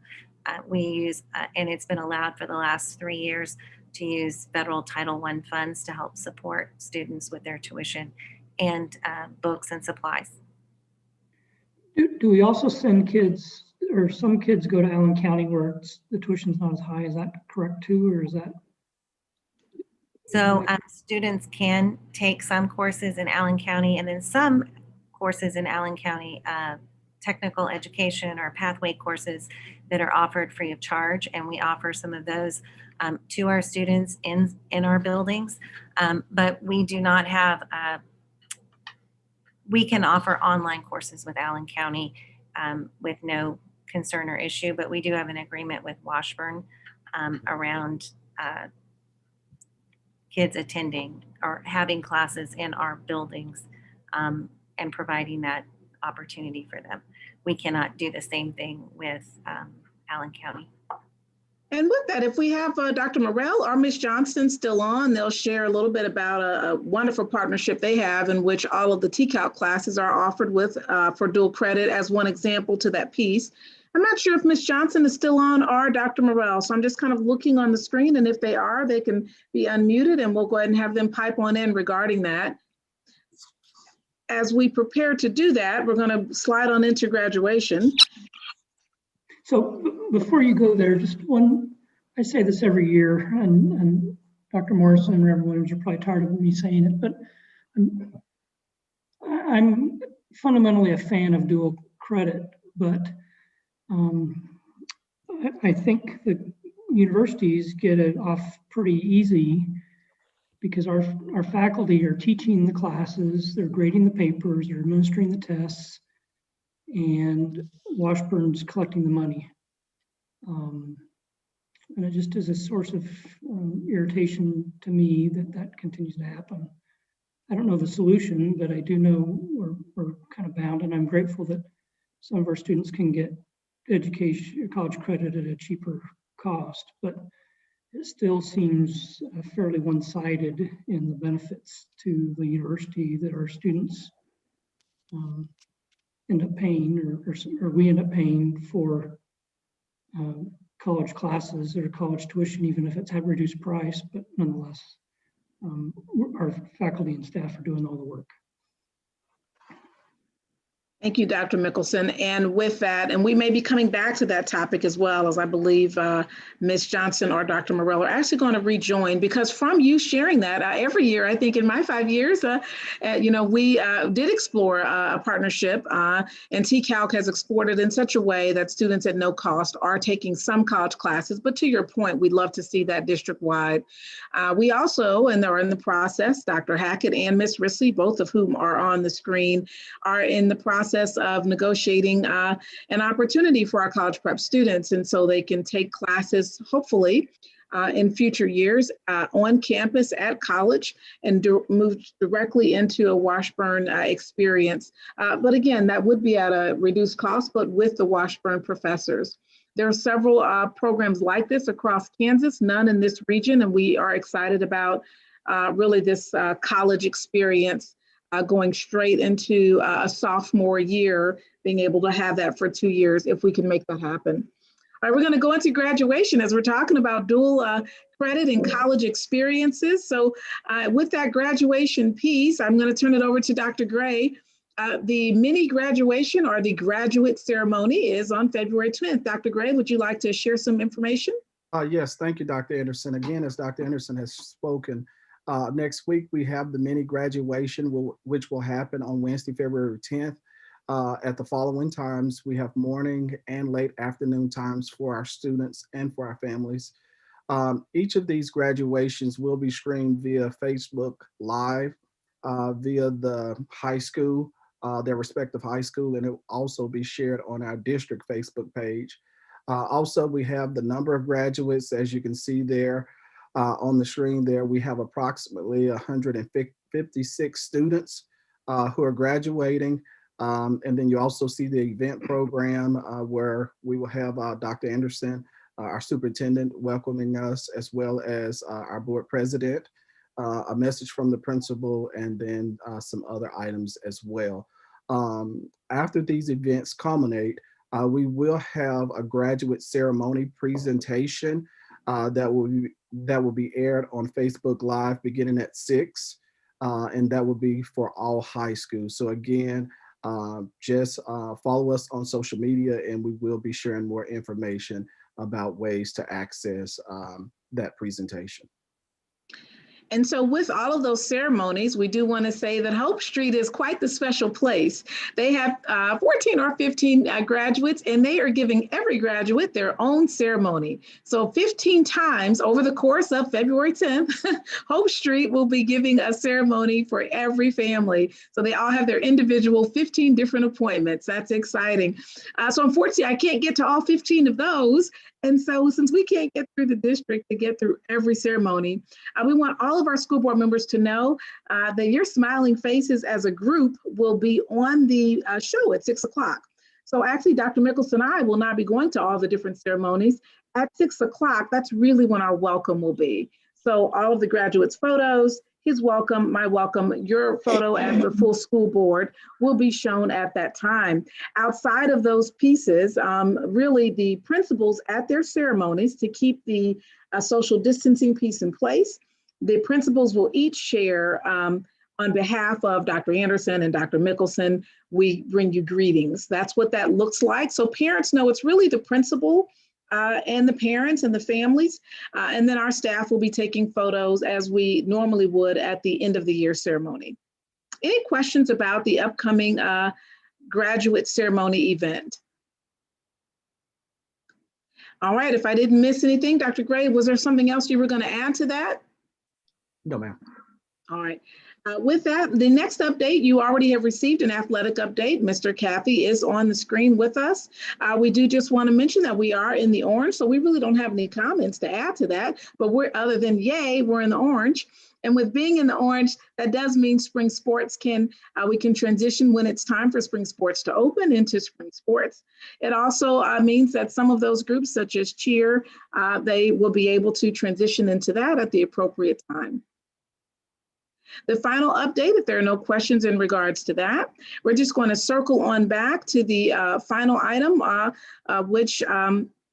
We use, and it's been allowed for the last 3 years, to use federal Title I funds to help support students with their tuition and books and supplies. Do we also send kids, or some kids go to Allen County where the tuition's not as high? Is that correct too, or is that? So students can take some courses in Allen County and then some courses in Allen County technical education or pathway courses that are offered free of charge. And we offer some of those to our students in our buildings. But we do not have, we can offer online courses with Allen County with no concern or issue, but we do have an agreement with Washburn around kids attending or having classes in our buildings and providing that opportunity for them. We cannot do the same thing with Allen County. And with that, if we have Dr. Morrell or Ms. Johnston still on, they'll share a little bit about a wonderful partnership they have in which all of the TCAL classes are offered with for dual credit as one example to that piece. I'm not sure if Ms. Johnson is still on or Dr. Morrell, so I'm just kind of looking on the screen, and if they are, they can be unmuted and we'll go ahead and have them pipe on in regarding that. As we prepare to do that, we're going to slide on into graduation. So before you go there, just one, I say this every year, and Dr. Morrison and Reverend Williams are probably tired of me saying it, but I'm fundamentally a fan of dual credit, but I think that universities get it off pretty easy because our faculty are teaching the classes, they're grading the papers, they're administering the tests, and Washburn's collecting the money. And it just is a source of irritation to me that continues to happen. I don't know the solution, but I do know we're kind of bound, and I'm grateful that some of our students can get education, college credit at a cheaper cost, but it still seems fairly one-sided in the benefits to the university that our students end up paying, or we end up paying for college classes or college tuition, even if it's at reduced price, but nonetheless, our faculty and staff are doing all the work. Thank you, Dr. Mickelson. And with that, and we may be coming back to that topic as well, as I believe Ms. Johnson or Dr. Morrell are actually going to rejoin, because from you sharing that every year, I think in my 5 years, we did explore a partnership, and TCALC has explored it in such a way that students at no cost are taking some college classes. But to your point, we'd love to see that district-wide. We also, and they're in the process, Dr. Hackett and Ms. Risley, both of whom are on the screen, are in the process of negotiating an opportunity for our college prep students. And so they can take classes, hopefully, in future years on campus at college and move directly into a Washburn experience. But again, that would be at a reduced cost, but with the Washburn professors. There are several programs like this across Kansas, none in this region, and we are excited about really this college experience going straight into a sophomore year, being able to have that for 2 years if we can make that happen. All right, we're going to go into graduation as we're talking about dual credit and college experiences. So with that graduation piece, I'm going to turn it over to Dr. Gray. The mini graduation or the graduate ceremony is on February 10th. Dr. Gray, would you like to share some information? Yes, thank you, Dr. Anderson. Again, as Dr. Anderson has spoken, next week we have the mini graduation, which will happen on Wednesday, February 10th. At the following times, we have morning and late afternoon times for our students and for our families. Each of these graduations will be streamed via Facebook Live, via the high school, their respective high school, and it will also be shared on our district Facebook page. Also, we have the number of graduates, as you can see there on the screen there. We have approximately 156 students who are graduating. And then you also see the event program where we will have Dr. Anderson, our superintendent, welcoming us, as well as our board president, a message from the principal, and then some other items as well. After these events culminate, we will have a graduate ceremony presentation that will be aired on Facebook Live beginning at 6, and that will be for all high schools. So again, just follow us on social media, and we will be sharing more information about ways to access that presentation. And so with all of those ceremonies, we do want to say that Hope Street is quite the special place. They have 14 or 15 graduates, and they are giving every graduate their own ceremony. So 15 times over the course of February 10th, Hope Street will be giving a ceremony for every family. So they all have their individual 15 different appointments. That's exciting. So unfortunately, I can't get to all 15 of those. And so since we can't get through the district to get through every ceremony, we want all of our school board members to know that your smiling faces as a group will be on the show at 6 o'clock. So actually, Dr. Mickelson and I will not be going to all the different ceremonies. At 6 o'clock, that's really when our welcome will be. So all of the graduates' photos, his welcome, my welcome, your photo as the full school board will be shown at that time. Outside of those pieces, really the principals at their ceremonies, to keep the social distancing piece in place, the principals will each share on behalf of Dr. Anderson and Dr. Mickelson, we bring you greetings. That's what that looks like. So parents know it's really the principal and the parents and the families. And then our staff will be taking photos as we normally would at the end of the year ceremony. Any questions about the upcoming graduate ceremony event? All right, if I didn't miss anything, Dr. Gray, was there something else you were going to add to that? No, ma'am. All right. With that, the next update, you already have received an athletic update. Mr. Kathy is on the screen with us. We do just want to mention that we are in the orange, so we really don't have any comments to add to that, but we're, other than yay, we're in the orange. And with being in the orange, that does mean spring sports we can transition when it's time for spring sports to open into spring sports. It also means that some of those groups, such as cheer, they will be able to transition into that at the appropriate time. The final update, if there are no questions in regards to that, we're just going to circle on back to the final item,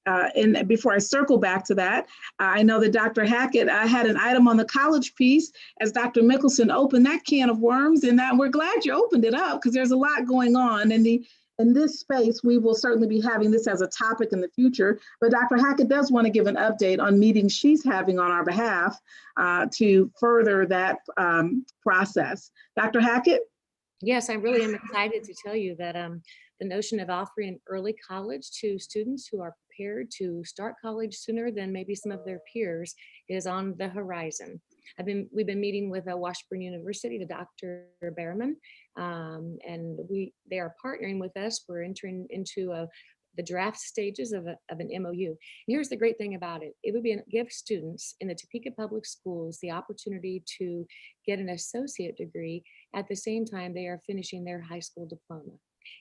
and before I circle back to that, I know that Dr. Hackett had an item on the college piece as Dr. Mickelson opened that can of worms, and we're glad you opened it up because there's a lot going on in this space. We will certainly be having this as a topic in the future, but Dr. Hackett does want to give an update on meetings she's having on our behalf to further that process. Dr. Hackett? Yes, I really am excited to tell you that the notion of offering early college to students who are prepared to start college sooner than maybe some of their peers is on the horizon. We've been meeting with Washburn University, the Dr. Behrman, and they are partnering with us. We're entering into the draft stages of an MOU. And here's the great thing about it. It would give students in the Topeka Public Schools the opportunity to get an associate degree at the same time they are finishing their high school diploma.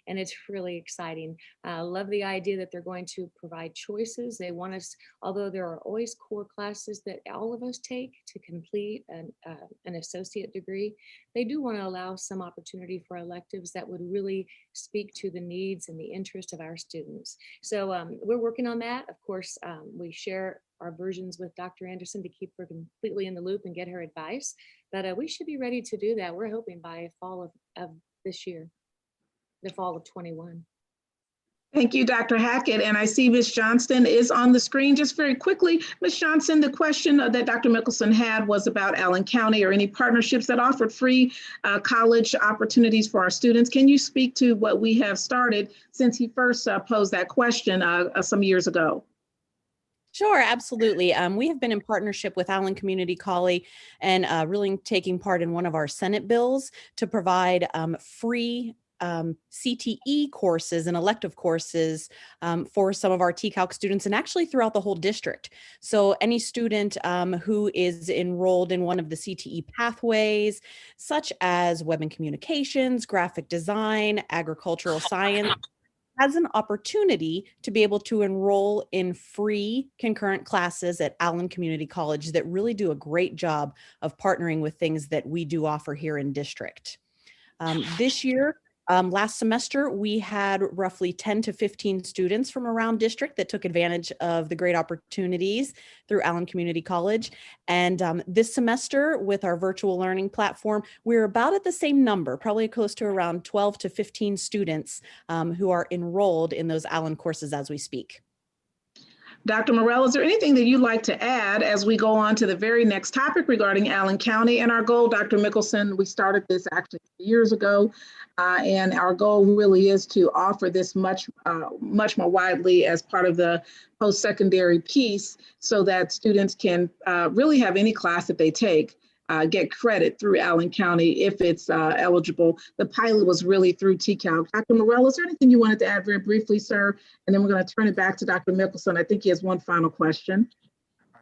And it's really exciting. I love the idea that they're going to provide choices. They want us, although there are always core classes that all of us take to complete an associate degree, they do want to allow some opportunity for electives that would really speak to the needs and the interest of our students. So we're working on that. Of course, we share our versions with Dr. Anderson to keep her completely in the loop and get her advice. But we should be ready to do that. We're hoping by fall of this year. The fall of 21. Thank you, Dr. Hackett. And I see Ms. Johnston is on the screen. Just very quickly, Ms. Johnston, the question that Dr. Mickelson had was about Allen County or any partnerships that offered free college opportunities for our students. Can you speak to what we have started since he first posed that question some years ago? Sure, absolutely. We have been in partnership with Allen Community College and really taking part in one of our Senate bills to provide free CTE courses and elective courses for some of our TCALC students and actually throughout the whole district. So any student who is enrolled in one of the CTE pathways, such as web and communications, graphic design, agricultural science, has an opportunity to be able to enroll in free concurrent classes at Allen Community College that really do a great job of partnering with things that we do offer here in district. This year, last semester, we had roughly 10 to 15 students from around district that took advantage of the great opportunities through Allen Community College. And this semester with our virtual learning platform, we're about at the same number, probably close to around 12 to 15 students who are enrolled in those Allen courses as we speak. Dr. Morell, is there anything that you'd like to add as we go on to the very next topic regarding Allen County and our goal? Dr. Mickelson, we started this actually years ago, and our goal really is to offer this much more widely as part of the post-secondary piece so that students can really have any class that they take get credit through Allen County if it's eligible. The pilot was really through TCALC. Dr. Morell, is there anything you wanted to add very briefly, sir? And then we're going to turn it back to Dr. Mickelson. I think he has one final question.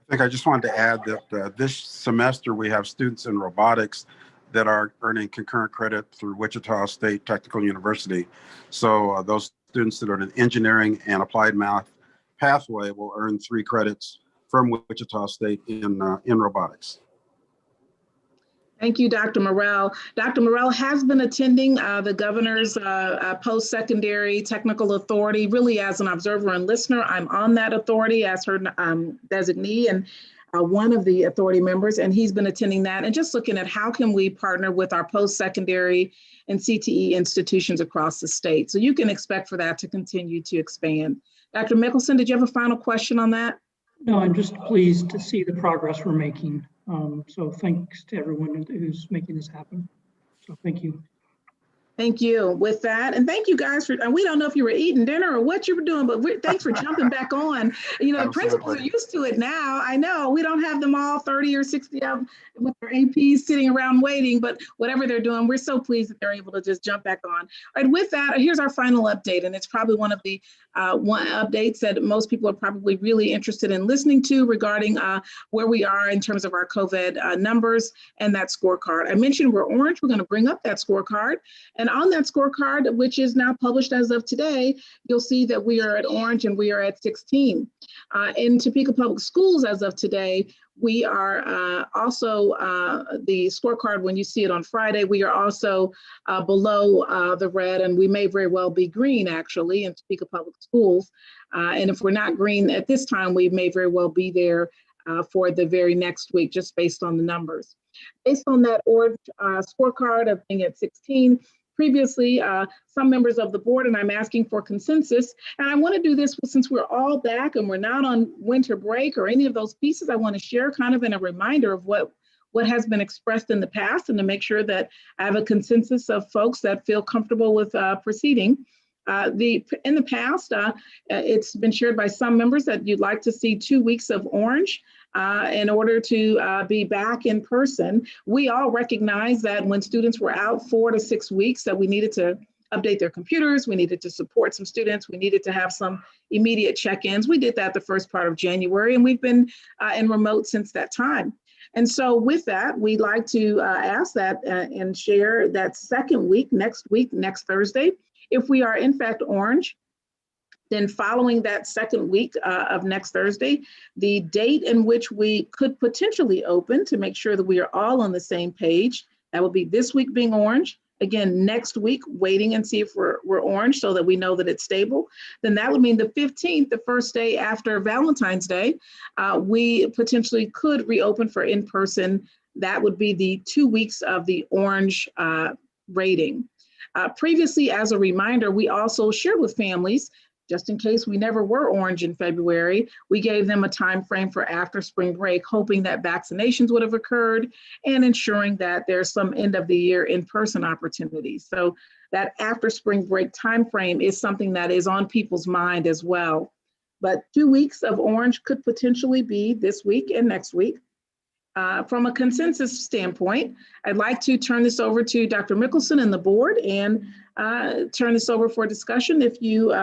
think I just wanted to add that this semester we have students in robotics that are earning concurrent credit through Wichita State Technical University. So those students that are in engineering and applied math pathway will earn 3 credits from Wichita State in robotics. Thank you, Dr. Morrell. Dr. Morrell has been attending the governor's post-secondary technical authority, really as an observer and listener. I'm on that authority as her designee and one of the authority members, and he's been attending that and just looking at how can we partner with our post-secondary and CTE institutions across the state. So you can expect for that to continue to expand. Dr. Mickelson, did you have a final question on that? No, I'm just pleased to see the progress we're making. So thanks to everyone who's making this happen. So thank you. Thank you. With that, and thank you guys for, we don't know if you were eating dinner or what you were doing, but thanks for jumping back on. You know, the principals are used to it now. I know we don't have them all 30 or 60 of them with their APs sitting around waiting, but whatever they're doing, we're so pleased that they're able to just jump back on. All right, with that, here's our final update, and it's probably one of the updates that most people are probably really interested in listening to regarding where we are in terms of our COVID numbers and that scorecard. I mentioned we're orange. We're going to bring up that scorecard. And on that scorecard, which is now published as of today, you'll see that we are at orange and we are at 16. In Topeka Public Schools as of today, we are also, the scorecard, when you see it on Friday, we are also below the red, and we may very well be green actually in Topeka Public Schools. And if we're not green at this time, we may very well be there for the very next week, just based on the numbers. Based on that orange scorecard of being at 16, previously, some members of the board, and I'm asking for consensus, and I want to do this since we're all back and we're not on winter break or any of those pieces. I want to share kind of in a reminder of what has been expressed in the past, and to make sure that I have a consensus of folks that feel comfortable with proceeding. In the past, it's been shared by some members that you'd like to see 2 weeks of orange in order to be back in person. We all recognize that when students were out 4 to 6 weeks, that we needed to update their computers, we needed to support some students, we needed to have some immediate check-ins. We did that the first part of January, and we've been in remote since that time. And so with that, we'd like to ask that and share that second week, next Thursday. If we are in fact orange, then following that second week of next Thursday, the date in which we could potentially open, to make sure that we are all on the same page, that will be this week being orange. Again, next week, waiting and see if we're orange so that we know that it's stable. Then that would mean the 15th, the first day after Valentine's Day, we potentially could reopen for in-person. That would be the 2 weeks of the orange rating. Previously, as a reminder, we also shared with families, just in case we never were orange in February, we gave them a time frame for after spring break, hoping that vaccinations would have occurred and ensuring that there's some end of the year in-person opportunities. So that after spring break time frame is something that is on people's mind as well. But 2 weeks of orange could potentially be this week and next week. From a consensus standpoint, I'd like to turn this over to Dr. Mickelson and the board and turn this over for discussion. If you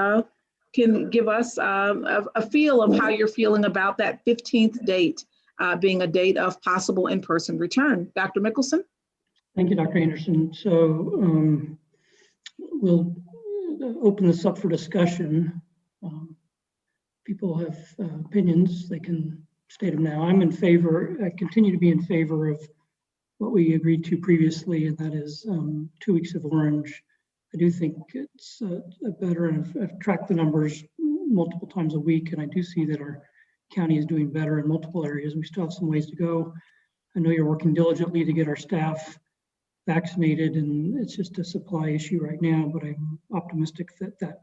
can give us a feel of how you're feeling about that 15th date being a date of possible in-person return. Dr. Mickelson? Thank you, Dr. Anderson. So we'll open this up for discussion. People have opinions, they can state them now. I'm in favor, I continue to be in favor of what we agreed to previously, and that is 2 weeks of orange. I do think it's better, and I've tracked the numbers multiple times a week, and I do see that our county is doing better in multiple areas. We still have some ways to go. I know you're working diligently to get our staff vaccinated, and it's just a supply issue right now, but I'm optimistic that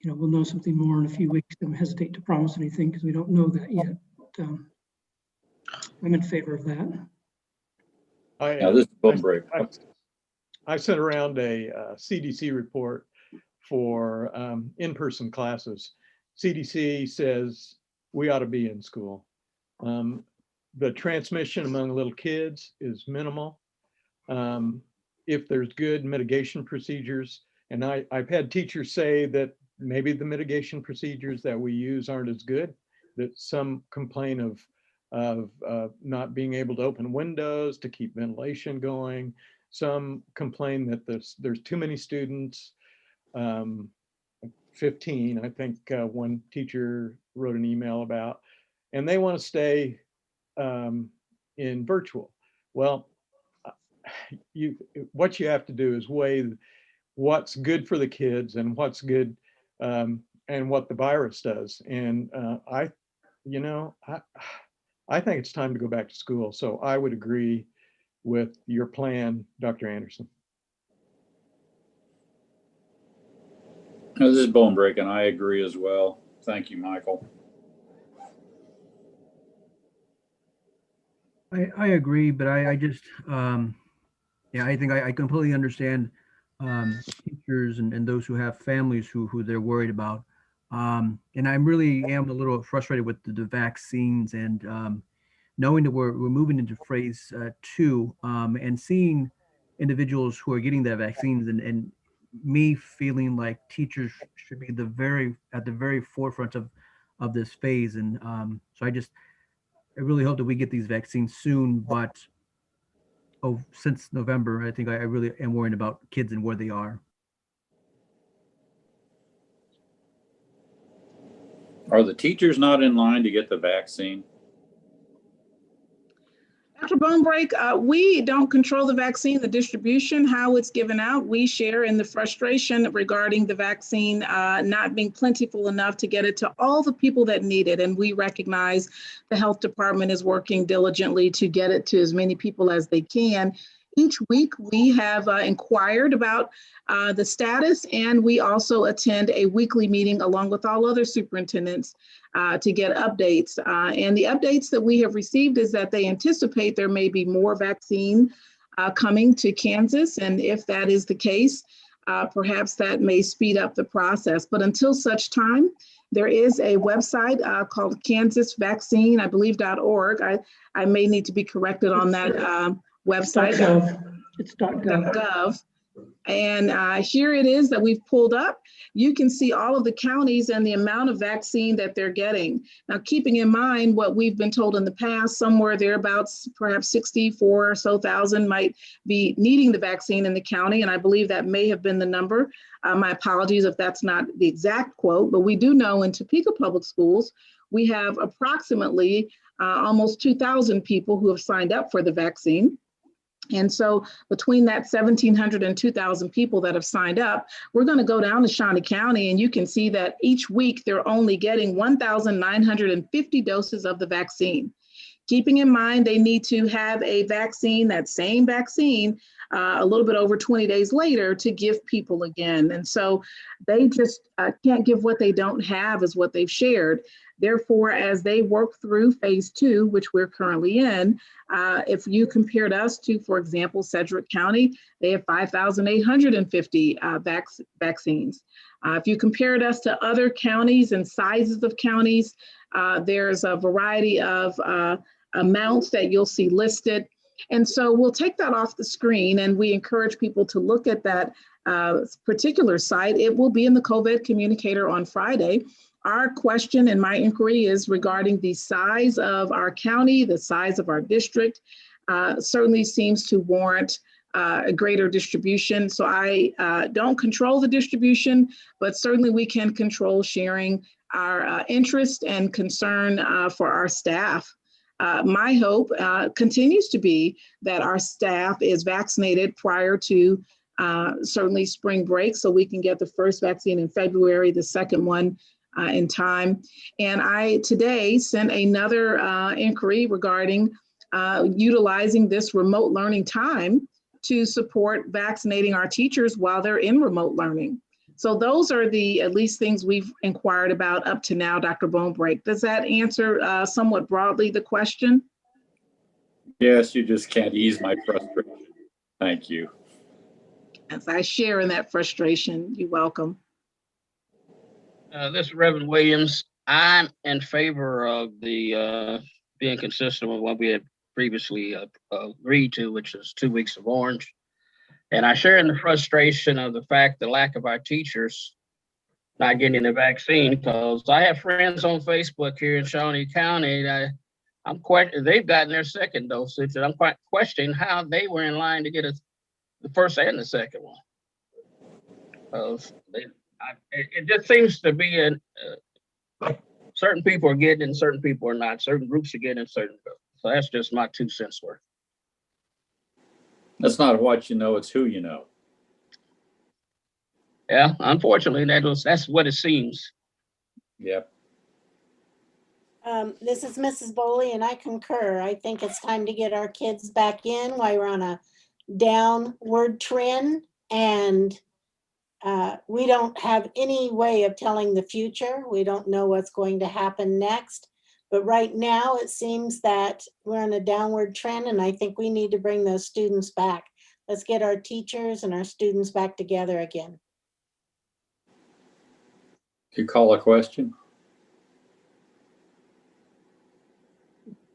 we'll know something more in a few weeks. I don't hesitate to promise anything because we don't know that yet. But, I'm in favor of that. This is bum break. I sent around a CDC report for in-person classes. CDC says we ought to be in school. The transmission among little kids is minimal. If there's good mitigation procedures, and I've had teachers say that maybe the mitigation procedures that we use aren't as good, that some complain of not being able to open windows to keep ventilation going. Some complain that there's too many students. 15, I think one teacher wrote an email about, and they want to stay in virtual. Well, what you have to do is weigh what's good for the kids and what's good and what the virus does. And I think it's time to go back to school. So I would agree with your plan, Dr. Anderson. This is bone breaking. I agree as well. Thank you, Michael. I agree, but I just, yeah, I think I completely understand teachers and those who have families who they're worried about. And I really am a little frustrated with the vaccines and knowing that we're moving into phase 2 and seeing individuals who are getting their vaccines and me feeling like teachers should be at the very forefront of this phase. And so I really hope that we get these vaccines soon, but since November, I think I really am worried about kids and where they are. Are the teachers not in line to get the vaccine? Dr. Bonebreak, we don't control the vaccine, the distribution, how it's given out. We share in the frustration regarding the vaccine not being plentiful enough to get it to all the people that need it. And we recognize the health department is working diligently to get it to as many people as they can. Each week, we have inquired about the status, and we also attend a weekly meeting along with all other superintendents to get updates. And the updates that we have received is that they anticipate there may be more vaccine coming to Kansas. And if that is the case, perhaps that may speed up the process. But until such time, there is a website called Kansas Vaccine, I believe, .org. I may need to be corrected on that website. It's .gov. And here it is that we've pulled up. You can see all of the counties and the amount of vaccine that they're getting. Now, keeping in mind what we've been told in the past, somewhere thereabouts, perhaps 64 or so thousand might be needing the vaccine in the county. And I believe that may have been the number. My apologies if that's not the exact quote, but we do know in Topeka Public Schools, we have approximately almost 2,000 people who have signed up for the vaccine. And so between that 1,700 and 2,000 people that have signed up, we're going to go down to Shawnee County, and you can see that each week they're only getting 1,950 doses of the vaccine. Keeping in mind they need to have a vaccine, that same vaccine, a little bit over 20 days later to give people again. And so they just can't give what they don't have is what they've shared. Therefore, as they work through phase 2, which we're currently in, if you compared us to, for example, Sedgwick County, they have 5,850 vaccines. If you compared us to other counties and sizes of counties, there's a variety of amounts that you'll see listed. And so we'll take that off the screen, and we encourage people to look at that particular site. It will be in the COVID communicator on Friday. Our question and my inquiry is regarding the size of our county, the size of our district, certainly seems to warrant a greater distribution. So I don't control the distribution, but certainly we can control sharing our interest and concern for our staff. My hope continues to be that our staff is vaccinated prior to certainly spring break, so we can get the first vaccine in February, the second one in time. And I today sent another inquiry regarding utilizing this remote learning time to support vaccinating our teachers while they're in remote learning. So those are the at least things we've inquired about up to now, Dr. Bonebreak. Does that answer somewhat broadly the question? Yes, you just can't ease my frustration. Thank you. As I share in that frustration, you're welcome. This is Reverend Williams. I'm in favor of the being consistent with what we had previously agreed to, which is 2 weeks of orange. And I share in the frustration of the fact the lack of our teachers not getting the vaccine, because I have friends on Facebook here in Shawnee County that they've gotten their second dosage, and I'm quite questioning how they were in line to get the first and the second one. It just seems to be certain people are getting and certain people are not. Certain groups are getting and certain groups. So that's just my 2 cents worth. That's not what you know, it's who you know. Yeah, unfortunately, that's what it seems. Yep. This is Mrs. Boley, and I concur. I think it's time to get our kids back in while we're on a downward trend, and we don't have any way of telling the future. We don't know what's going to happen next. But right now, it seems that we're on a downward trend, and I think we need to bring those students back. Let's get our teachers and our students back together again. Could you call a question?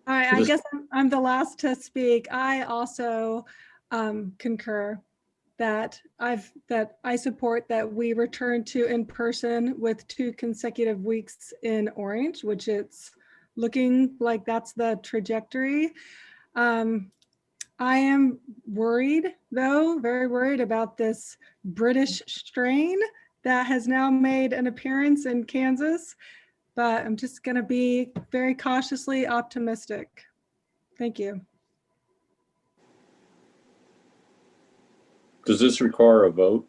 All right, I guess I'm the last to speak. I also concur that I support that we return to in person with 2 consecutive weeks in orange, which it's looking like that's the trajectory. I am worried, though, very worried about this British strain that has now made an appearance in Kansas, but I'm just going to be very cautiously optimistic. Thank you. Does this require a vote?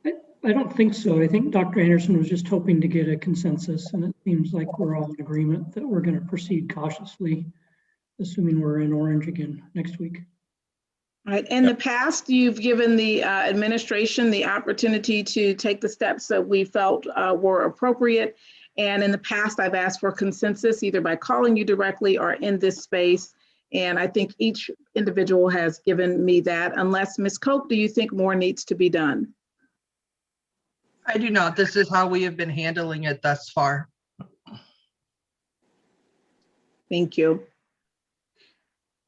I don't think so. I think Dr. Anderson was just hoping to get a consensus, and it seems like we're all in agreement that we're going to proceed cautiously, assuming we're in orange again next week. All right. In the past, you've given the administration the opportunity to take the steps that we felt were appropriate. And in the past, I've asked for consensus either by calling you directly or in this space. And I think each individual has given me that. Unless Ms. Cope, do you think more needs to be done? I do not. This is how we have been handling it thus far. Thank you.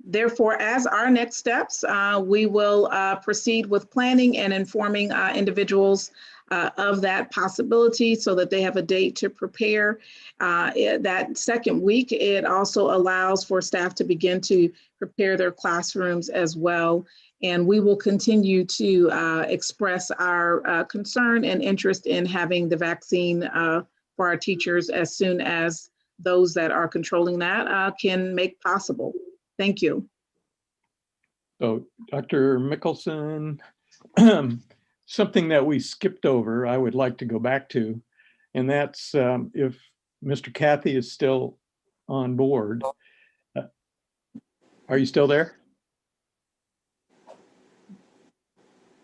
Therefore, as our next steps, we will proceed with planning and informing individuals of that possibility so that they have a date to prepare. That second week, it also allows for staff to begin to prepare their classrooms as well. And we will continue to express our concern and interest in having the vaccine for our teachers as soon as those that are controlling that can make possible. Thank you. So Dr. Mickelson, something that we skipped over, I would like to go back to, and that's if Mr. Cathy is still on board. Are you still there?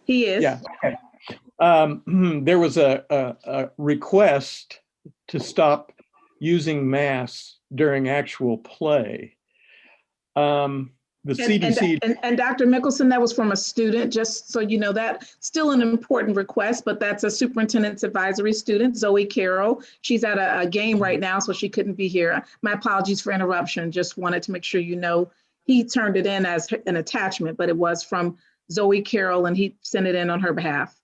He is. Yeah. Okay. There was a request to stop using masks during actual play. The CDC and Dr. Mickelson, that was from a student, just so you know, that still an important request, but that's a superintendent's advisory student, Zoe Carroll. She's at a game right now, so she couldn't be here. My apologies for interruption. Just wanted to make sure you know he turned it in as an attachment, but it was from Zoe Carroll and he sent it in on her behalf.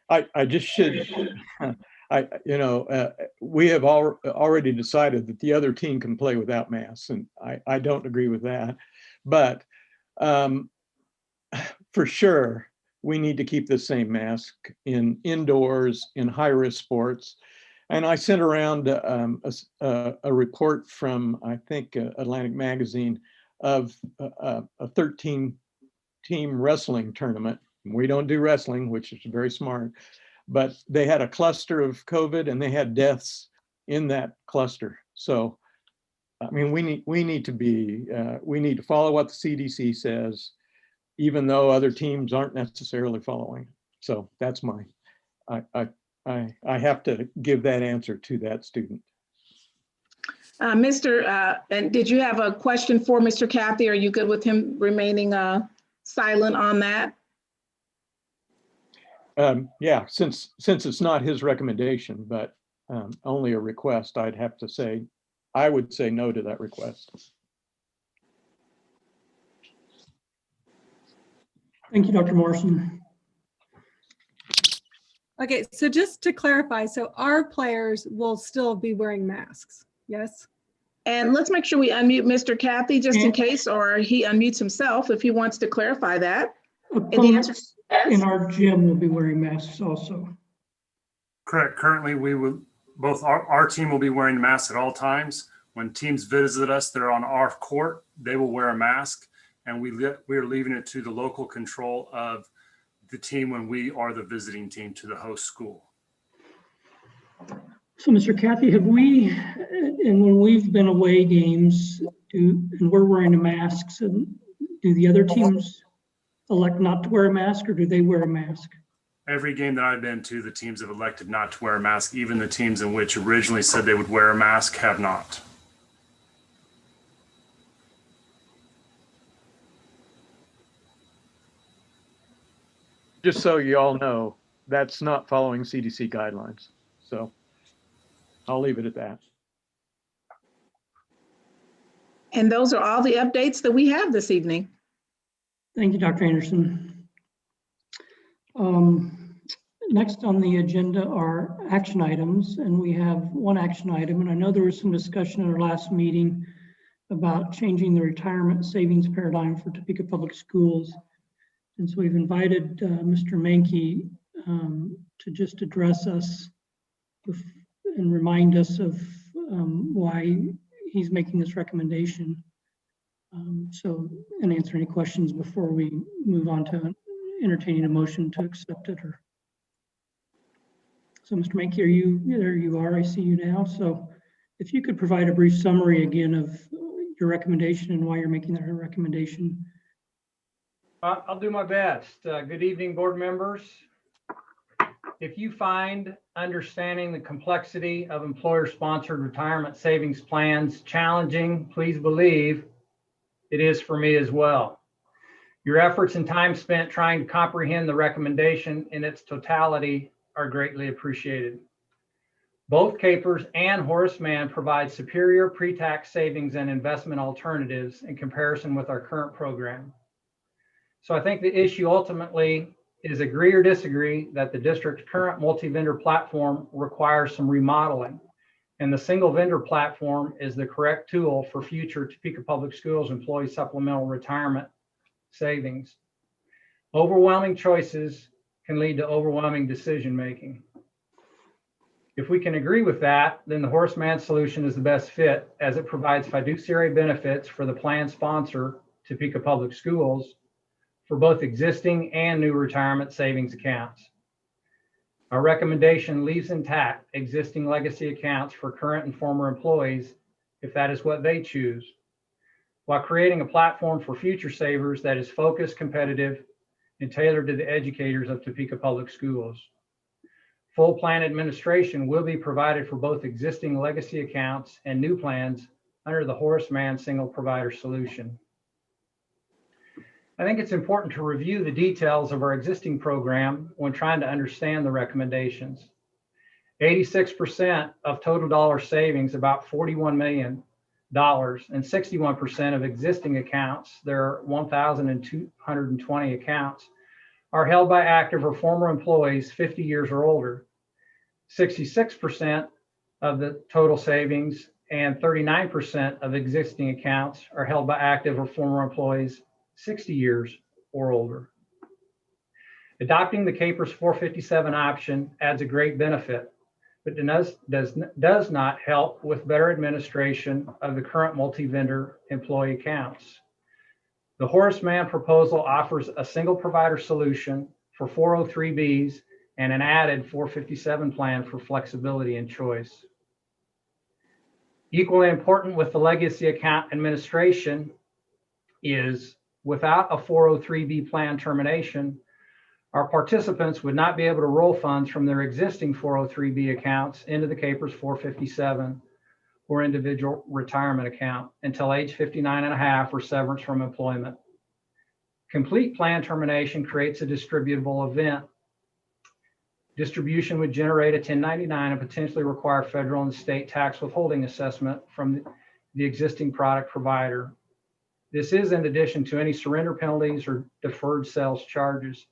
I just should, we have already decided that the other team can play without masks, and I don't agree with that. But for sure, we need to keep the same mask in indoors, in high-risk sports. And I sent around a report from, I think, Atlantic Magazine of a 13-team wrestling tournament. We don't do wrestling, which is very smart, but they had a cluster of COVID and they had deaths in that cluster. So, I mean, we need to follow what the CDC says, even though other teams aren't necessarily following. So that's I have to give that answer to that student. And did you have a question for Mr. Cathy? Are you good with him remaining silent on that? Yeah, since it's not his recommendation, but only a request, I would say no to that request. Thank you, Dr. Morrison. Okay, so just to clarify, so our players will still be wearing masks, yes? And let's make sure we unmute Mr. Kathy just in case, or he unmutes himself if he wants to clarify that. And the answer is yes. In our gym will be wearing masks also. Correct. Currently, we will, both our team will be wearing masks at all times. When teams visit us, they're on our court, they will wear a mask, and we are leaving it to the local control of the team when we are the visiting team to the host school. So, Mr. Kathy, have we, and when we've been away games, and we're wearing the masks, and do the other teams elect not to wear a mask, or do they wear a mask? Every game that I've been to, the teams have elected not to wear a mask. Even the teams in which originally said they would wear a mask have not. Just so you all know, that's not following CDC guidelines. So I'll leave it at that. And those are all the updates that we have this evening. Thank you, Dr. Anderson. Next on the agenda are action items, and we have one action item. And I know there was some discussion at our last meeting about changing the retirement savings paradigm for Topeka Public Schools. And so we've invited Mr. Mankey to just address us and remind us of why he's making this recommendation. And answer any questions before we move on to entertaining a motion to accept it. So Mr. Mankey, there you are, I see you now. So if you could provide a brief summary again of your recommendation and why you're making that recommendation. I'll do my best. Good evening, board members. If you find understanding the complexity of employer-sponsored retirement savings plans challenging, please believe it is for me as well. Your efforts and time spent trying to comprehend the recommendation in its totality are greatly appreciated. Both Capers and Horace Mann provide superior pre-tax savings and investment alternatives in comparison with our current program. So I think the issue ultimately is agree or disagree that the district's current multi-vendor platform requires some remodeling, and the single vendor platform is the correct tool for future Topeka Public Schools employee supplemental retirement savings. Overwhelming choices can lead to overwhelming decision-making. If we can agree with that, then the Horace Mann solution is the best fit, as it provides fiduciary benefits for the plan sponsor, Topeka Public Schools, for both existing and new retirement savings accounts. Our recommendation leaves intact existing legacy accounts for current and former employees, if that is what they choose, while creating a platform for future savers that is focused, competitive, and tailored to the educators of Topeka Public Schools. Full plan administration will be provided for both existing legacy accounts and new plans under the Horace Mann single provider solution. I think it's important to review the details of our existing program when trying to understand the recommendations. 86% of total dollar savings, about $41 million, and 61% of existing accounts, there are 1,220 accounts, are held by active or former employees 50 years or older. 66% of the total savings and 39% of existing accounts are held by active or former employees 60 years or older. Adopting the Capers 457 option adds a great benefit, but does not help with better administration of the current multi-vendor employee accounts. The Horace Mann proposal offers a single provider solution for 403Bs and an added 457 plan for flexibility and choice. Equally important with the legacy account administration is, without a 403B plan termination, our participants would not be able to roll funds from their existing 403B accounts into the Capers 457 or individual retirement account until age 59 and a half or severance from employment. Complete plan termination creates a distributable event. Distribution would generate a 1099 and potentially require federal and state tax withholding assessment from the existing product provider. This is in addition to any surrender penalties or deferred sales charges.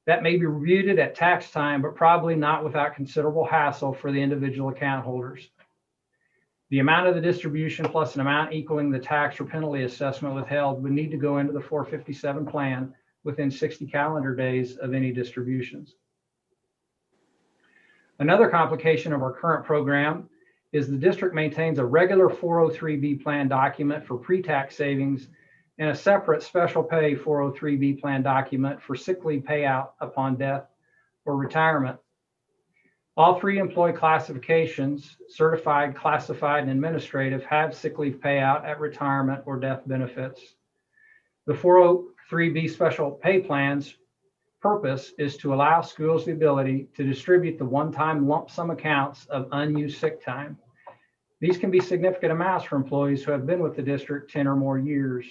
That may be reviewed at tax time, but probably not without considerable hassle for the individual account holders. The amount of the distribution plus an amount equaling the tax or penalty assessment withheld would need to go into the 457 plan within 60 calendar days of any distributions. Another complication of our current program is the district maintains a regular 403B plan document for pre-tax savings and a separate special pay 403B plan document for sick leave payout upon death or retirement. All three employee classifications, certified, classified, and administrative, have sick leave payout at retirement or death benefits. The 403B special pay plan's purpose is to allow schools the ability to distribute the one-time lump sum accounts of unused sick time. These can be significant amounts for employees who have been with the district 10 or more years.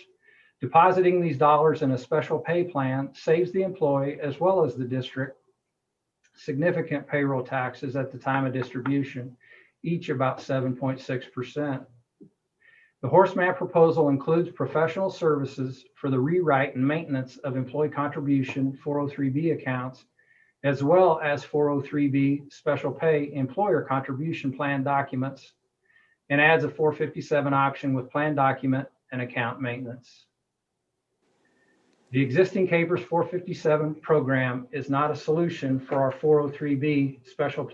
Depositing these dollars in a special pay plan saves the employee as well as the district significant payroll taxes at the time of distribution, each about 7.6%. The Horseman proposal includes professional services for the rewrite and maintenance of employee contribution 403B accounts, as well as 403B special pay employer contribution plan documents, and adds a 457 option with plan document and account maintenance. The existing CAPERS 457 program is not a solution for our 403B special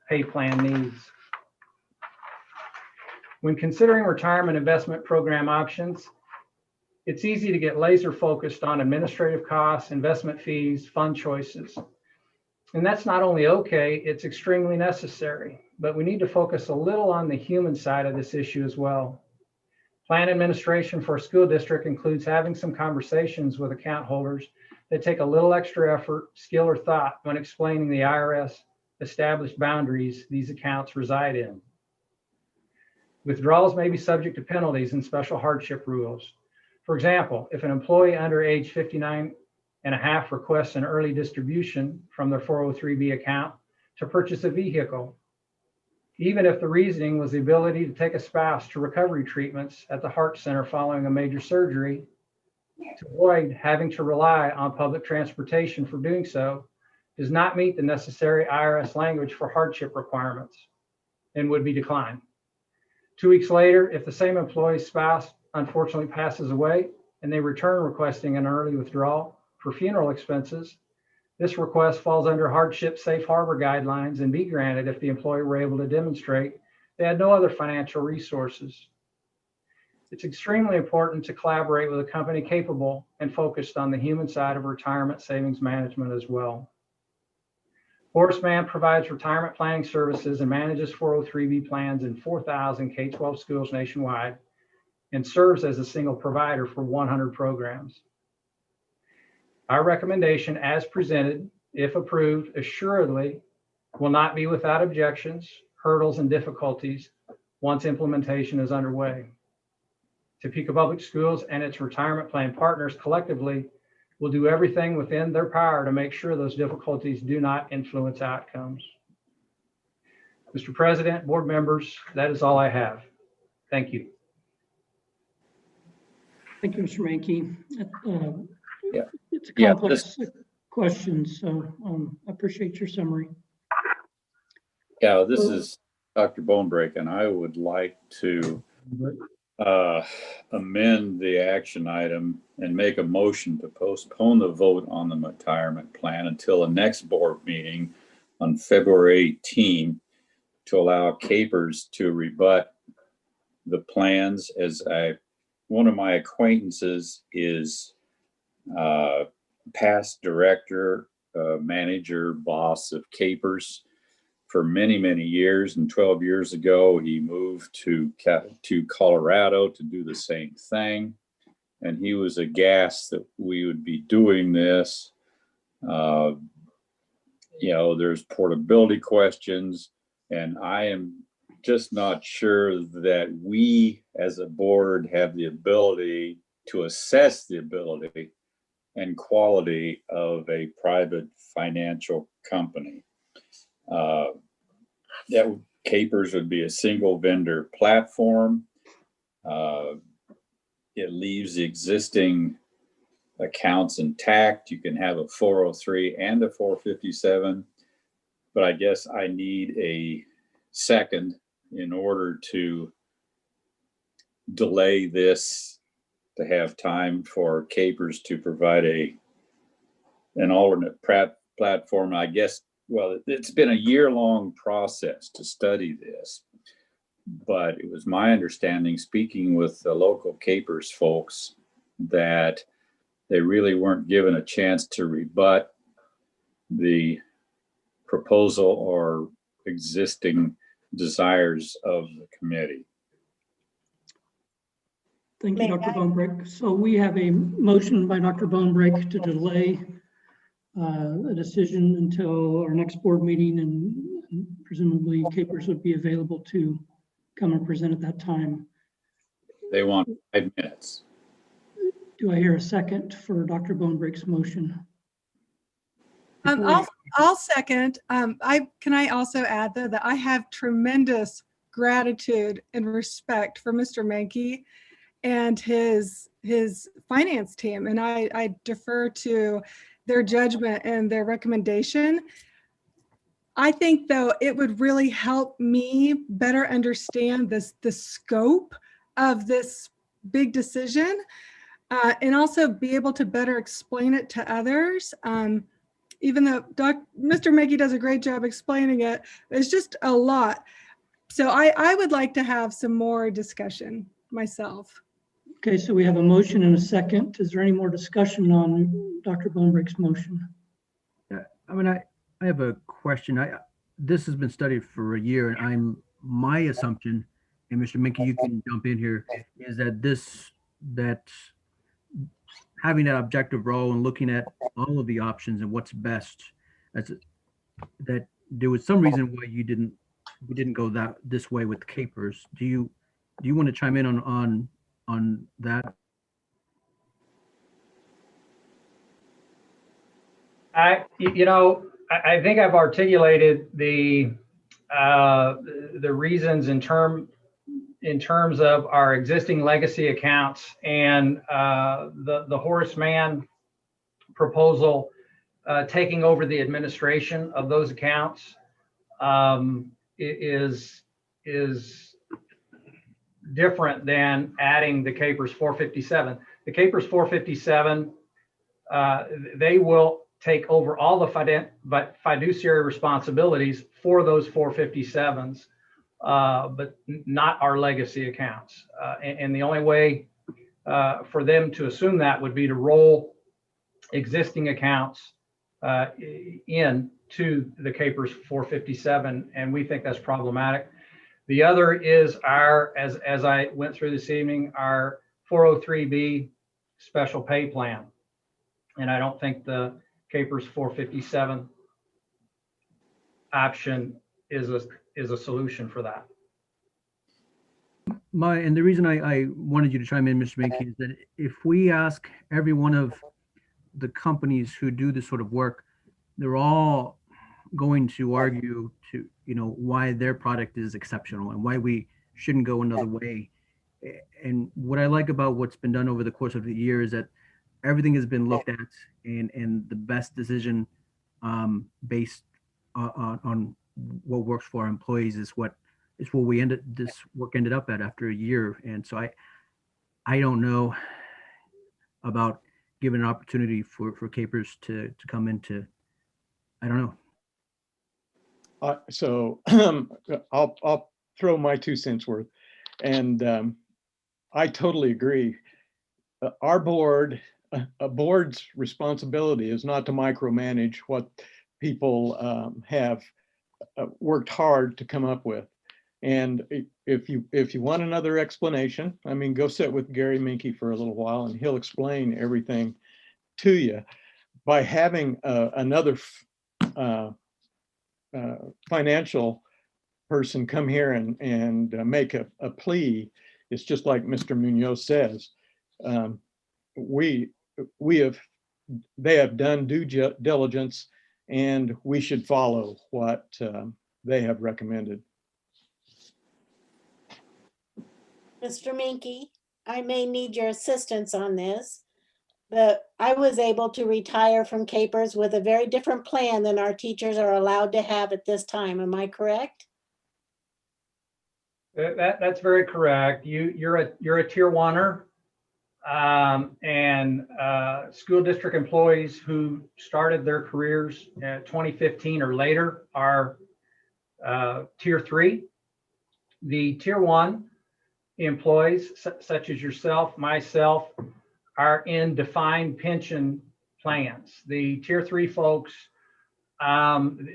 pay plan needs. When considering retirement investment program options, it's easy to get laser focused on administrative costs, investment fees, fund choices. And that's not only okay, it's extremely necessary, but we need to focus a little on the human side of this issue as well. Plan administration for a school district includes having some conversations with account holders that take a little extra effort, skill, or thought when explaining the IRS established boundaries these accounts reside in. Withdrawals may be subject to penalties and special hardship rules. For example, if an employee under age 59 and a half requests an early distribution from their 403B account to purchase a vehicle, even if the reasoning was the ability to take a spouse to recovery treatments at the heart center following a major surgery, to avoid having to rely on public transportation for doing so, does not meet the necessary IRS language for hardship requirements and would be declined. 2 weeks later, if the same employee's spouse unfortunately passes away and they return requesting an early withdrawal for funeral expenses, this request falls under hardship safe harbor guidelines and be granted if the employee were able to demonstrate they had no other financial resources. It's extremely important to collaborate with a company capable and focused on the human side of retirement savings management as well. Horseman provides retirement planning services and manages 403B plans in 4,000 K-12 schools nationwide and serves as a single provider for 100 programs. Our recommendation as presented, if approved, assuredly will not be without objections, hurdles, and difficulties once implementation is underway. Topeka Public Schools and its retirement plan partners collectively will do everything within their power to make sure those difficulties do not influence outcomes. Mr. President, board members, that is all I have. Thank you. Thank you, Mr. Mankey. Yeah. It's a complex question, so I appreciate your summary. Yeah, this is Dr. Bonebreak, and I would like to amend the action item and make a motion to postpone the vote on the retirement plan until the next board meeting on February 18 to allow CAPERS to rebut the plans, as one of my acquaintances is past director, manager, boss of CAPERS for many, many years. And 12 years ago, he moved to Colorado to do the same thing. And he was aghast that we would be doing this. You know, there's portability questions, and I am just not sure that we as a board have the ability to assess the ability and quality of a private financial company. That CAPERS would be a single vendor platform. It leaves the existing accounts intact. You can have a 403 and a 457, but I guess I need a second in order to delay this, to have time for Capers to provide an alternate platform. I guess, well, it's been a year-long process to study this, but it was my understanding, speaking with the local Capers folks, that they really weren't given a chance to rebut the proposal or existing desires of the committee. Thank you, Dr. Bonebrake. So we have a motion by Dr. Bonebrake to delay a decision until our next board meeting, and presumably Capers would be available to come and present at that time. They want 5 minutes. Do I hear a second for Dr. Bonebrake's motion? I'll second. Can I also add though that I have tremendous gratitude and respect for Mr. Mankey and his finance team, and I defer to their judgment and their recommendation. I think though it would really help me better understand the scope of this big decision, and also be able to better explain it to others. Even though Mr. Mankey does a great job explaining it, it's just a lot. So I would like to have some more discussion myself. Okay, so we have a motion and a second. Is there any more discussion on Dr. Bonebrake's motion? Yeah, I mean, I have a question. This has been studied for a year, and my assumption, and Mr. Mankey, you can jump in here, is that having that objective role and looking at all of the options and what's best, that there was some reason why we didn't go this way with Capers. Do you want to chime in on that? I think I've articulated the reasons in terms of our existing legacy accounts, and the Horace Mann proposal taking over the administration of those accounts is different than adding the Capers 457. The Capers 457, they will take over all the fiduciary responsibilities for those 457s. But not our legacy accounts. And the only way for them to assume that would be to roll existing accounts into the Capers 457, and we think that's problematic. The other is as I went through this evening, our 403B special pay plan. And I don't think the Capers 457 option is a solution for that. And the reason I wanted you to chime in, Mr. Mankey, is that if we ask every one of the companies who do this sort of work, they're all going to argue to, why their product is exceptional and why we shouldn't go another way. And what I like about what's been done over the course of the year is that everything has been looked at, and the best decision based on what works for our employees is what this work ended up at after a year. And so I don't know about giving an opportunity for Capers to come into, I don't know. So I'll throw my 2 cents worth, and I totally agree. Our board, a board's responsibility is not to micromanage what people have worked hard to come up with. And if you want another explanation, I mean, go sit with Gary Mankey for a little while and he'll explain everything to you. By having another financial person come here and make a plea, it's just like Mr. Munoz says. They have done due diligence, and we should follow what they have recommended. Mr. Mankey, I may need your assistance on this. I was able to retire from Capers with a very different plan than our teachers are allowed to have at this time. Am I correct? That's very correct. You're a tier oneer, and school district employees who started their careers in 2015 or later are tier 3. The tier 1 employees, such as yourself, myself, are in defined pension plans. The tier 3 folks,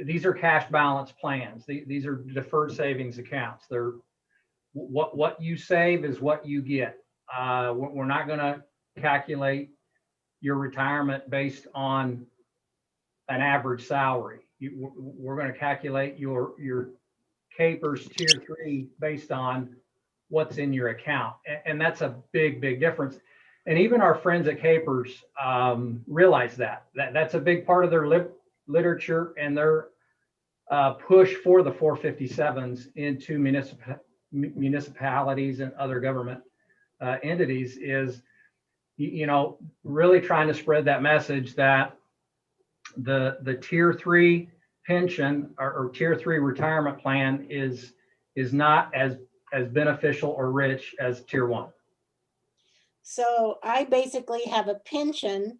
these are cash balance plans. These are deferred savings accounts. They're what you save is what you get. We're not going to calculate your retirement based on an average salary. We're going to calculate your Capers tier 3 based on what's in your account. And that's a big, big difference. And even our friends at Capers realize that's a big part of their literature and their push for the 457s into municipalities and other government entities is, really trying to spread that message that the tier 3 pension or tier 3 retirement plan is not as beneficial or rich as tier 1. So I basically have a pension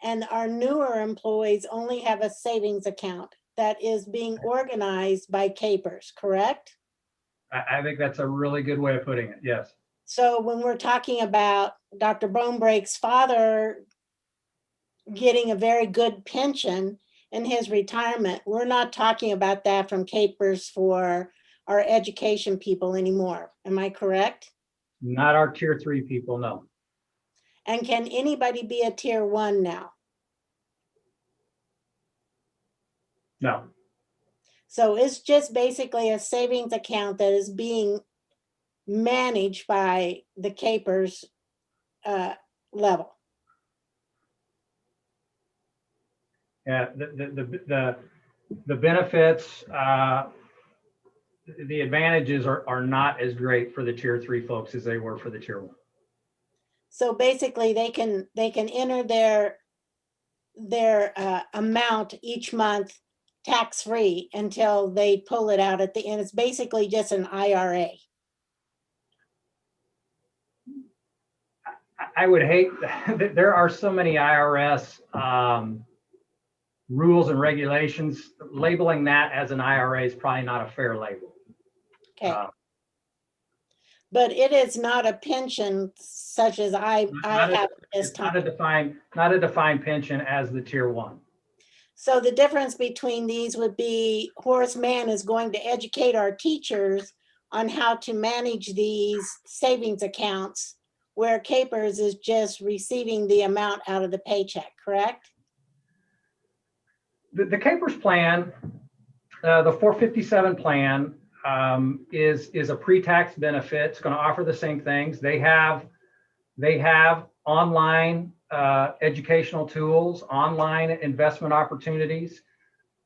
and our newer employees only have a savings account that is being organized by Capers, correct? I think that's a really good way of putting it, yes. So when we're talking about Dr. Bonebrake's father getting a very good pension in his retirement, we're not talking about that from Capers for our education people anymore. Am I correct? Not our tier 3 people, no. And can anybody be a tier 1 now? No. So it's just basically a savings account that is being managed by the Capers level. Yeah, the benefits, the advantages are not as great for the tier 3 folks as they were for the tier 1. So basically they can enter their amount each month tax-free until they pull it out at the end. It's basically just an IRA. I would hate, there are so many IRS rules and regulations. Labeling that as an IRA is probably not a fair label. Okay. But it is not a pension such as I have at this time. Not a defined pension as the tier 1. So the difference between these would be Horace Mann is going to educate our teachers on how to manage these savings accounts, where Capers is just receiving the amount out of the paycheck, correct? The Capers plan, the 457 plan, is a pre-tax benefit. It's going to offer the same things. They have online educational tools, online investment opportunities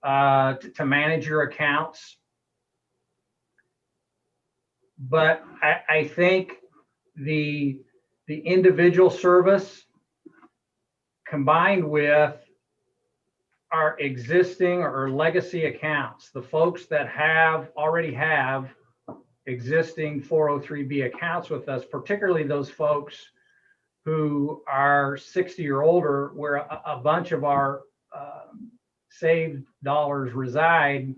to manage your accounts. But I think the individual service combined with our existing or legacy accounts, the folks that already have existing 403B accounts with us, particularly those folks who are 60 or older, where a bunch of our saved dollars reside,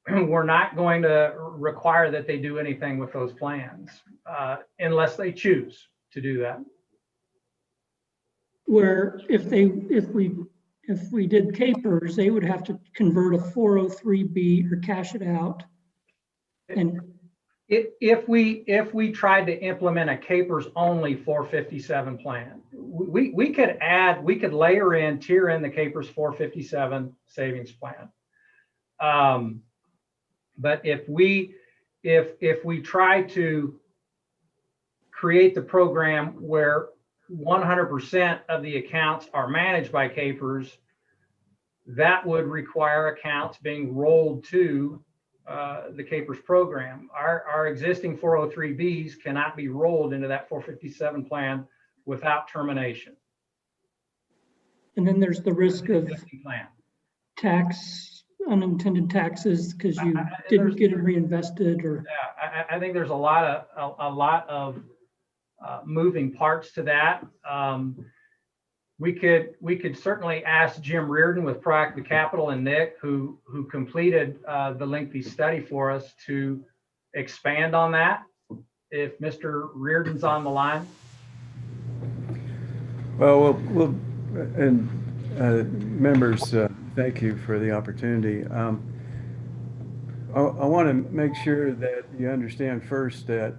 we're not going to require that they do anything with those plans unless they choose to do that. Where if we did Capers, they would have to convert a 403B or cash it out. And if we tried to implement a Capers only 457 plan, we could layer in, tier in the Capers 457 savings plan. But if we try to create the program where 100% of the accounts are managed by Capers, that would require accounts being rolled to the Capers program. Our existing 403Bs cannot be rolled into that 457 plan without termination. And then there's the risk of existing plan. unintended taxes because you didn't get it reinvested or. Yeah, I think there's a lot of moving parts to that. We could certainly ask Jim Reardon with Proactive Capital and Nick, who completed the lengthy study for us, to expand on that. If Mr. Reardon's on the line. Well, members, thank you for the opportunity. I want to make sure that you understand first that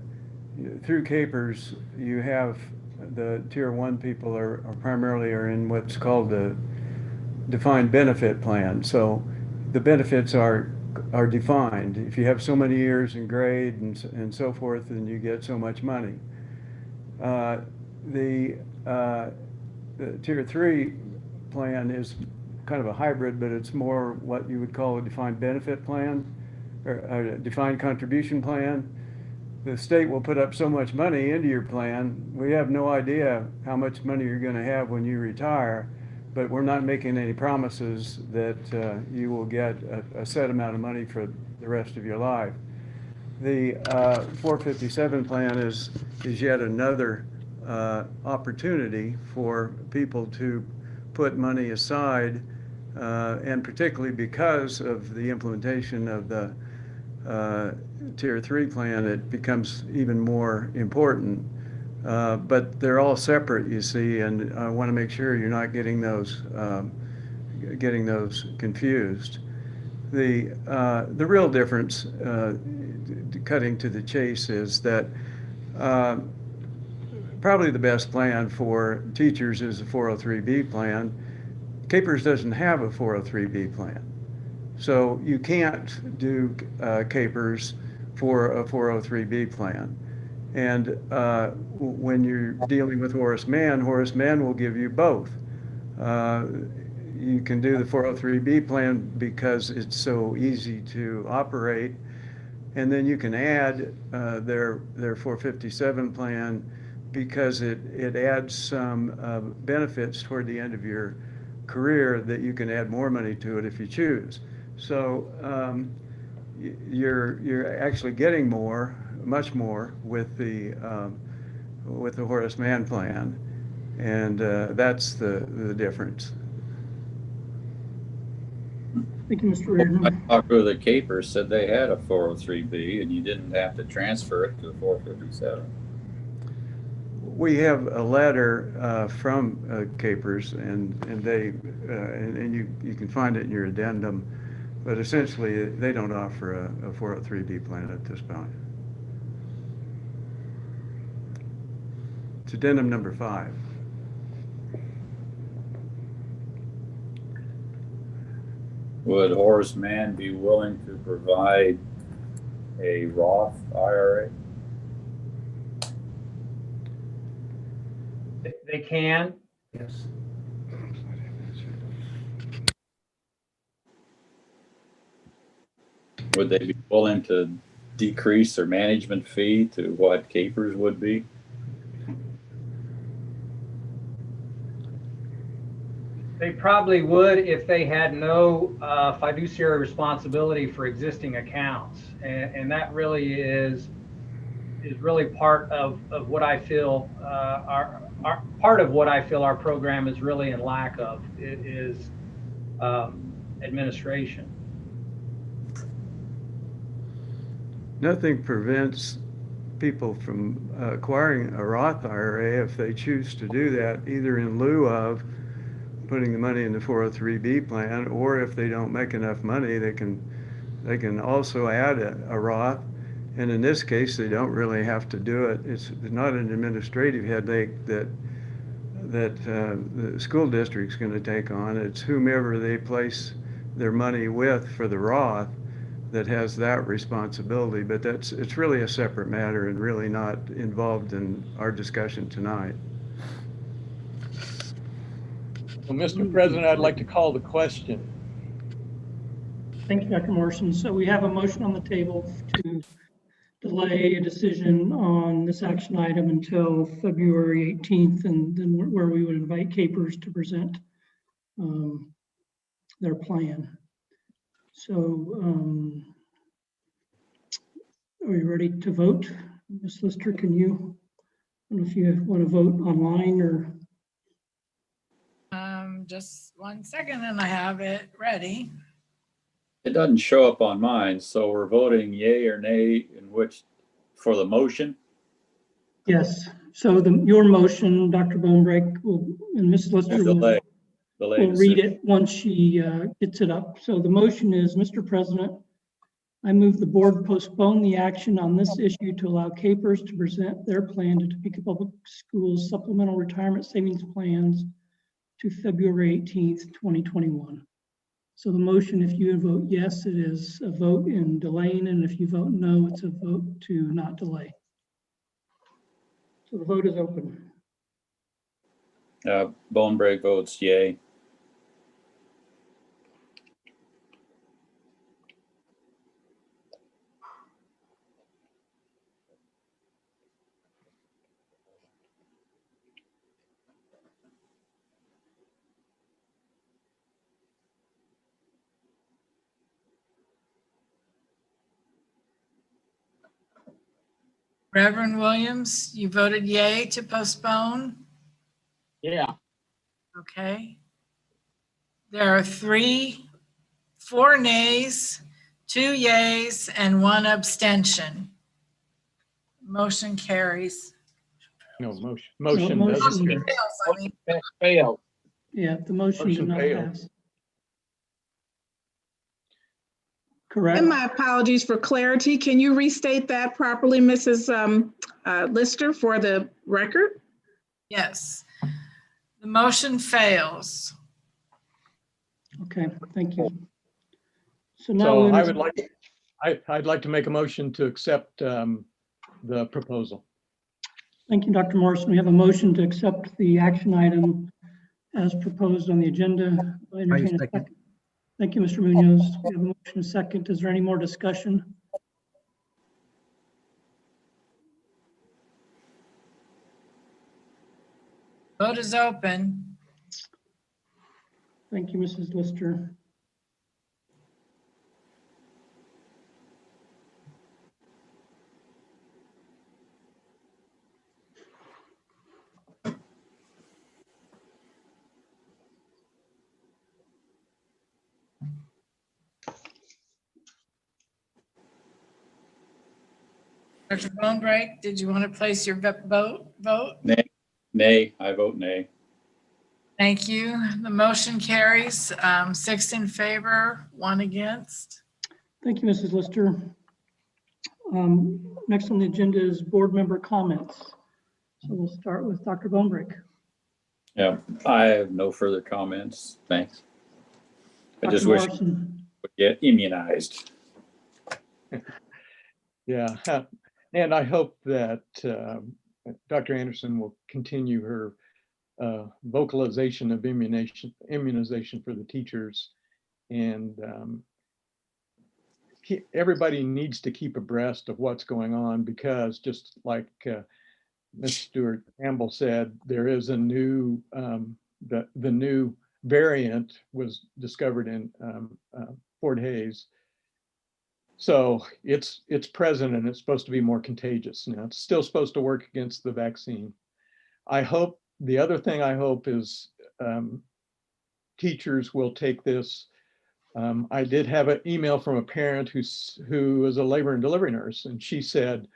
through CAPERS, you have the tier 1 people are primarily in what's called the defined benefit plan. So the benefits are defined. If you have so many years in grade and so forth, then you get so much money. The tier 3 plan is kind of a hybrid, but it's more what you would call a defined benefit plan or a defined contribution plan. The state will put up so much money into your plan. We have no idea how much money you're going to have when you retire, but we're not making any promises that you will get a set amount of money for the rest of your life. The 457 plan is yet another opportunity for people to put money aside, and particularly because of the implementation of the tier 3 plan, it becomes even more important. But they're all separate, you see, and I want to make sure you're not getting those confused. The real difference, cutting to the chase, is that probably the best plan for teachers is a 403B plan. CAPERS doesn't have a 403B plan. So you can't do CAPERS for a 403B plan. And when you're dealing with Horace Mann will give you both. You can do the 403B plan because it's so easy to operate. And then you can add their 457 plan because it adds some benefits toward the end of your career that you can add more money to it if you choose. So you're actually getting much more with the Horace Mann plan, and that's the difference. Thank you, Mr. Reardon. I talked with the CAPERS, said they had a 403B and you didn't have to transfer it to the 457. We have a letter from CAPERS, and they and you can find it in your addendum, but essentially they don't offer a 403B plan at this point. It's addendum number 5. Would Horace Mann be willing to provide a Roth IRA? They can. Yes. Would they be willing to decrease their management fee to what CAPERS would be? They probably would if they had no fiduciary responsibility for existing accounts, and that really is really part of what I feel part of what I feel our program is really in lack of. It is administration. Nothing prevents people from acquiring a Roth IRA if they choose to do that, either in lieu of putting the money in the 403B plan, or if they don't make enough money, they can also add a Roth. And in this case, they don't really have to do it. It's not an administrative headache that the school district's going to take on. It's whomever they place their money with for the Roth that has that responsibility. But it's really a separate matter and really not involved in our discussion tonight. Well, Mr. President, I'd like to call the question. Thank you, Dr. Morrison. So we have a motion on the table to delay a decision on this action item until February 18th, and then where we would invite CAPERS to present their plan. So are we ready to vote? Ms. Lister, can you, I don't know if you want to vote online or? Just 1 second and I have it ready. It doesn't show up on mine, so we're voting yay or nay in which for the motion. Yes. So your motion, Dr. Bonebrake, will, and Ms. Lister will read it once she gets it up. So the motion is, Mr. President, I move the board postpone the action on this issue to allow Capers to present their plan to Topeka Public Schools supplemental retirement savings plans to February 18th, 2021. So the motion, if you vote yes, it is a vote in delaying, and if you vote no, it's a vote to not delay. So the vote is open. Bonebrake votes yay. Reverend Williams, you voted yay to postpone? Yeah. Okay. There are 4 nays, 2 yays, and 1 abstention. Motion carries. No, motion doesn't carry. Failed. Yeah, the motion did not failed. pass. Correct. And my apologies for clarity. Can you restate that properly, Mrs. Lister, for the record? Yes. The motion fails. Okay, thank you. So now I'd like to make a motion to accept the proposal. Thank you, Dr. Morrison. We have a motion to accept the action item as proposed on the agenda. I entertain a second. Thank you, Mr. Munoz. We have a motion and a second. Is there any more discussion? Vote is open. Thank you, Mrs. Lister. Dr. Bonebrake, did you want to place your vote? Nay. Nay. I vote nay. Thank you. The motion carries 6 in favor, 1 against. Thank you, Mrs. Lister. Next on the agenda is board member comments. So we'll start with Dr. Bonebrake. Yeah, I have no further comments. Thanks. I Dr. just wish Morrison. I would get immunized. Yeah, and I hope that Dr. Anderson will continue her vocalization of immunization for the teachers, and everybody needs to keep abreast of what's going on, because just like Ms. Stewart Campbell said, there is a new the new variant was discovered in Fort Hays. So it's present, and it's supposed to be more contagious. Now it's still supposed to work against the vaccine. I hope, the other thing I hope is teachers will take this. I did have an email from a parent who is a labor and delivery nurse, and she said,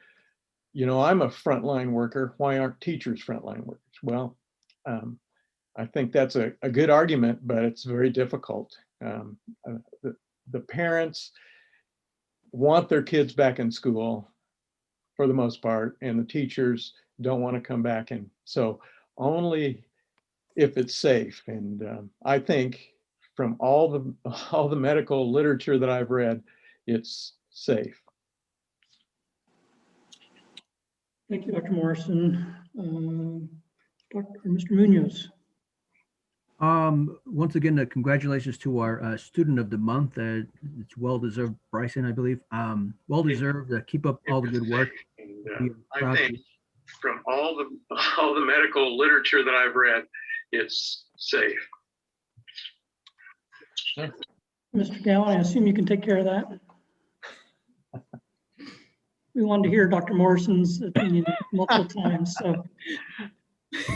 you know, I'm a frontline worker. Why aren't teachers frontline workers? Well, I think that's a good argument, but it's very difficult. The parents want their kids back in school for the most part, and the teachers don't want to come back. And so only if it's safe. And I think from all the medical literature that I've read, it's safe. Thank you, Dr. Morrison. Mr. Munoz. Once again, congratulations to our student of the month. It's well-deserved, Bryson, I believe. Well-deserved. Keep up all the good work. I think from all the medical literature that I've read, it's safe. Mr. Gallen, I assume you can take care of that. We wanted to hear Dr. Morrison's opinion multiple times, so.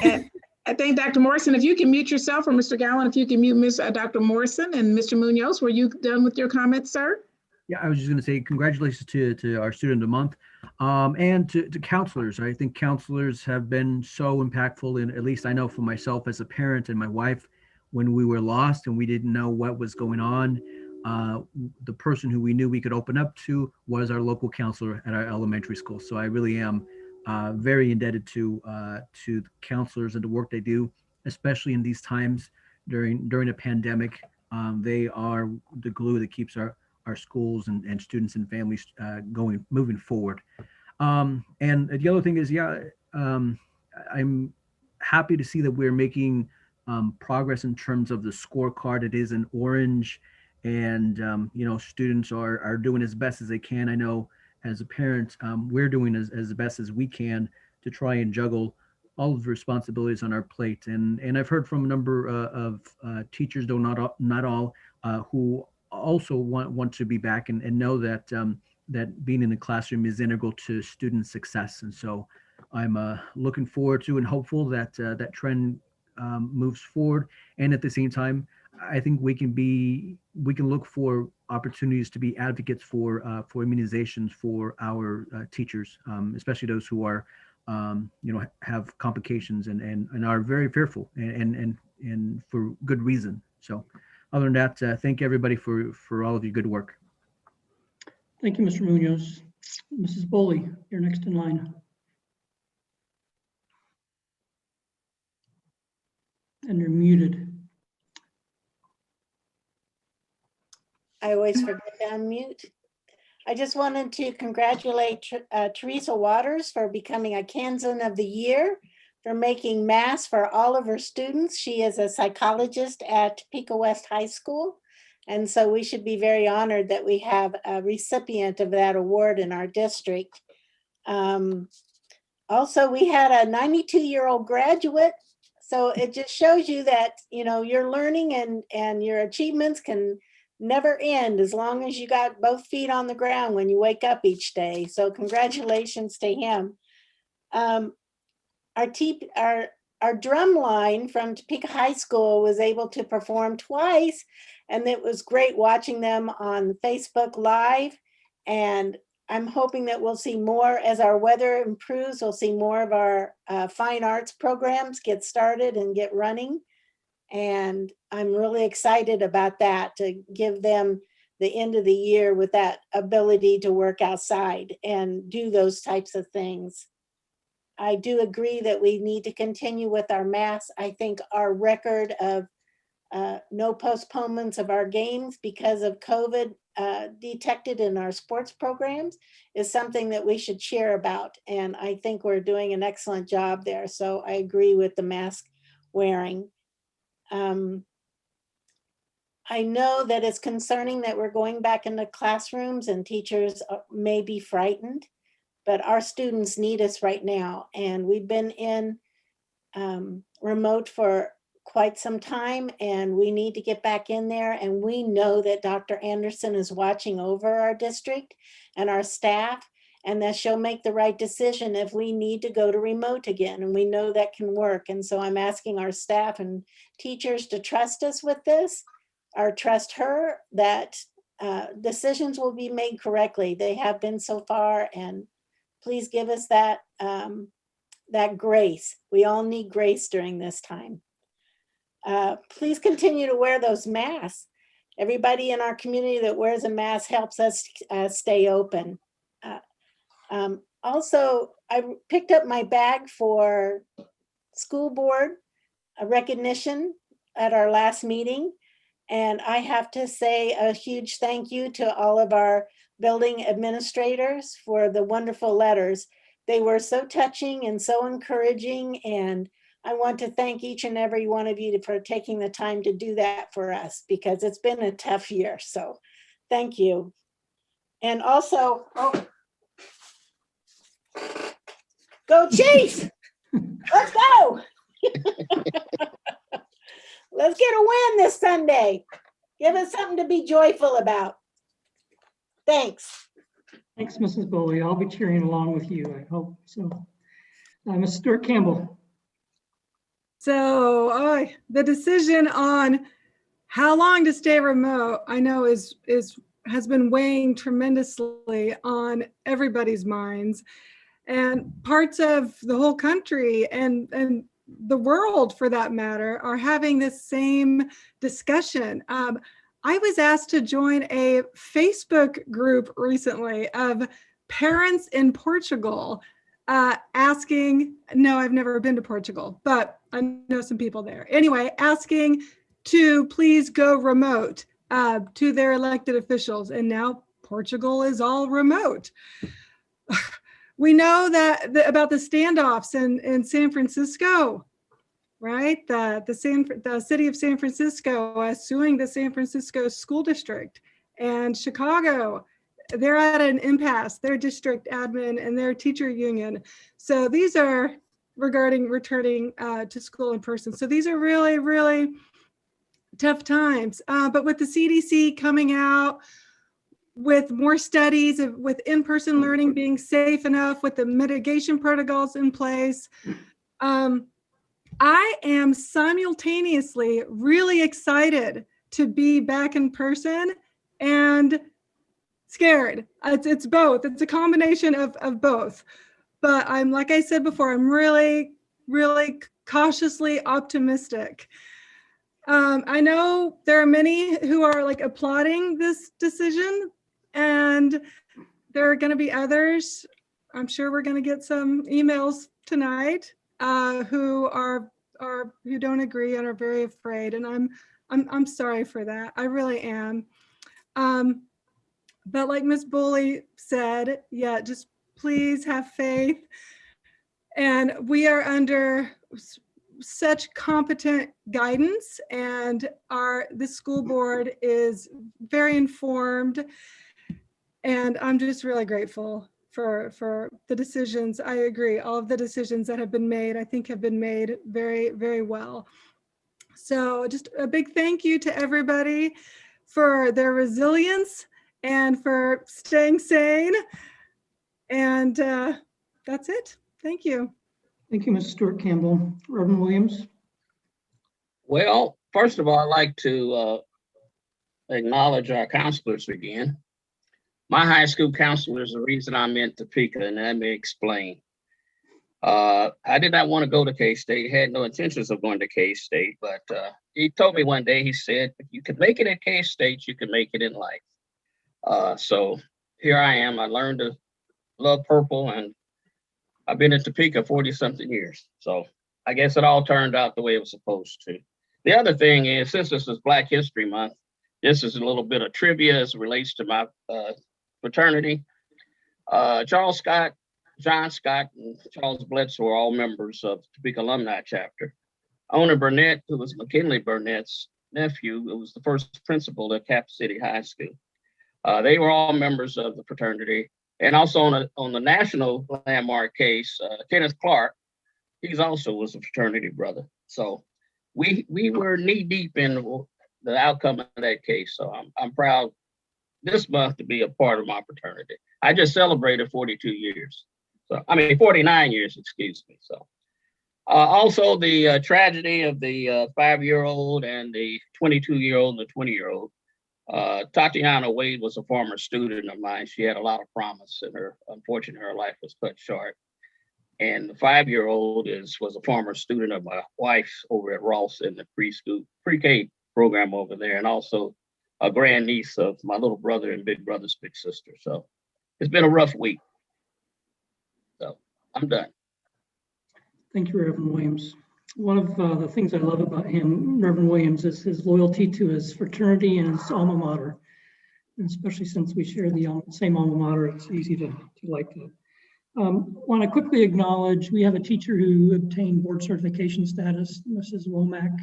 And I think Dr. Morrison, if you can mute yourself, or Mr. Gallen, if you can mute Dr. Morrison, and Mr. Munoz, were you done with your comments, sir? Yeah, I was just going to say congratulations to our student of the month, and to counselors. I think counselors have been so impactful, and at least I know for myself as a parent and my wife, when we were lost and we didn't know what was going on, the person who we knew we could open up to was our local counselor at our elementary school. So I really am very indebted to the counselors and the work they do, especially in these times during a pandemic. They are the glue that keeps our schools and students and families moving forward. And the other thing is, I'm happy to see that we're making progress in terms of the scorecard. It is in orange, and students are doing as best as they can. I know as a parent, we're doing as best as we can to try and juggle all of the responsibilities on our plate. And I've heard from a number of teachers, though not all, who also want to be back and know that that being in the classroom is integral to student success. And so I'm looking forward to and hopeful that that trend moves forward. And at the same time, I think we can look for opportunities to be advocates for immunizations for our teachers, especially those who are have complications and are very fearful and for good reason. So other than that, thank everybody for all of your good work. Thank you, Mr. Munoz. Mrs. Boley, you're next in line. And you're muted. I always forget to unmute. I just wanted to congratulate Teresa Waters for becoming a Kansan of the Year, for making masks for all of her students. She is a psychologist at Topeka West High School. And so we should be very honored that we have a recipient of that award in our district. Also, we had a 92-year-old graduate. So it just shows you that, your learning and your achievements can never end as long as you got both feet on the ground when you wake up each day. So congratulations to him. Our drum line from Topeka High School was able to perform twice, and it was great watching them on Facebook Live. And I'm hoping that we'll see more as our weather improves. We'll see more of our fine arts programs get started and get running. And I'm really excited about that, to give them the end of the year with that ability to work outside and do those types of things. I do agree that we need to continue with our masks. I think our record of no postponements of our games because of COVID detected in our sports programs is something that we should share about. And I think we're doing an excellent job there. So I agree with the mask wearing. I know that it's concerning that we're going back into classrooms and teachers may be frightened, but our students need us right now. And we've been in remote for quite some time, and we need to get back in there. And we know that Dr. Anderson is watching over our district and our staff, and that she'll make the right decision if we need to go to remote again. And we know that can work. And so I'm asking our staff and teachers to trust us with this, or trust her that decisions will be made correctly. They have been so far, and please give us that, that grace. We all need grace during this time. Please continue to wear those masks. Everybody in our community that wears a mask helps us stay open. Also, I picked up my bag for school board recognition at our last meeting. And I have to say a huge thank you to all of our building administrators for the wonderful letters. They were so touching and so encouraging. And I want to thank each and every one of you for taking the time to do that for us, because it's been a tough year. So thank you. And also, go Chiefs! Let's go! Let's get a win this Sunday. Give us something to be joyful about. Thanks. Thanks, Mrs. Boley. I'll be cheering along with you, I hope so. Ms. Stewart Campbell. So the decision on how long to stay remote, I know has been weighing tremendously on everybody's minds, and parts of the whole country and the world for that matter are having this same discussion. I was asked to join a Facebook group recently of parents in Portugal asking, no, I've never been to Portugal, but I know some people there. Anyway, asking to please go remote to their elected officials. And now Portugal is all remote. We know that about the standoffs in San Francisco, right? The city of San Francisco suing the San Francisco school district, and Chicago, they're at an impasse, their district admin and their teacher union. So these are regarding returning to school in person. So these are really, really tough times. But with the CDC coming out with more studies with in-person learning being safe enough, with the mitigation protocols in place, I am simultaneously really excited to be back in person and scared. It's both. It's a combination of both. But I'm, like I said before, I'm really, really cautiously optimistic. I know there are many who are like applauding this decision, and there are going to be others. I'm sure we're going to get some emails tonight who don't agree and are very afraid, and I'm sorry for that. I really am. But like Ms. Boley said, yeah, just please have faith. And we are under such competent guidance, and the school board is very informed. And I'm just really grateful for the decisions. I agree, all of the decisions that have been made, I think have been made very, very well. So just a big thank you to everybody for their resilience and for staying sane. And that's it. Thank you. Thank you, Ms. Stewart Campbell. Reverend Williams. Well, first of all, I'd like to acknowledge our counselors again. My high school counselor is the reason I'm in Topeka, and let me explain. I did not want to go to K-State, had no intentions of going to K-State, but he told me one day, he said, if you can make it at K-State, you can make it in life. So here I am. I learned to love purple, and I've been in Topeka 40-something years. So I guess it all turned out the way it was supposed to. The other thing is, since this is Black History Month, this is a little bit of trivia as it relates to my fraternity. Charles Scott, John Scott, and Charles Bledsoe are all members of the Topeka Alumni Chapter. Owner Burnett, who was McKinley Burnett's nephew, who was the first principal at Cap City High School. They were all members of the fraternity. And also on the national landmark case, Kenneth Clark, he's also was a fraternity brother. So we were knee deep in the outcome of that case. So I'm proud this month to be a part of my fraternity. I just celebrated 42 years. So, I mean, 49 years, excuse me. So also the tragedy of the 5-year-old and the 22-year-old and the 20-year-old. Tatiana Wade was a former student of mine. She had a lot of promise, and unfortunately, her life was cut short. And the 5-year-old was a former student of my wife's over at Ross in the preschool, pre-K program over there, and also a grandniece of my little brother and big brother's big sister. So it's been a rough week. So I'm done. Thank you, Reverend Williams. One of the things I love about him, Reverend Williams, is his loyalty to his fraternity and his alma mater. And especially since we share the same alma mater, it's easy to like that. Want to quickly acknowledge, we have a teacher who obtained board certification status, Mrs. Womack,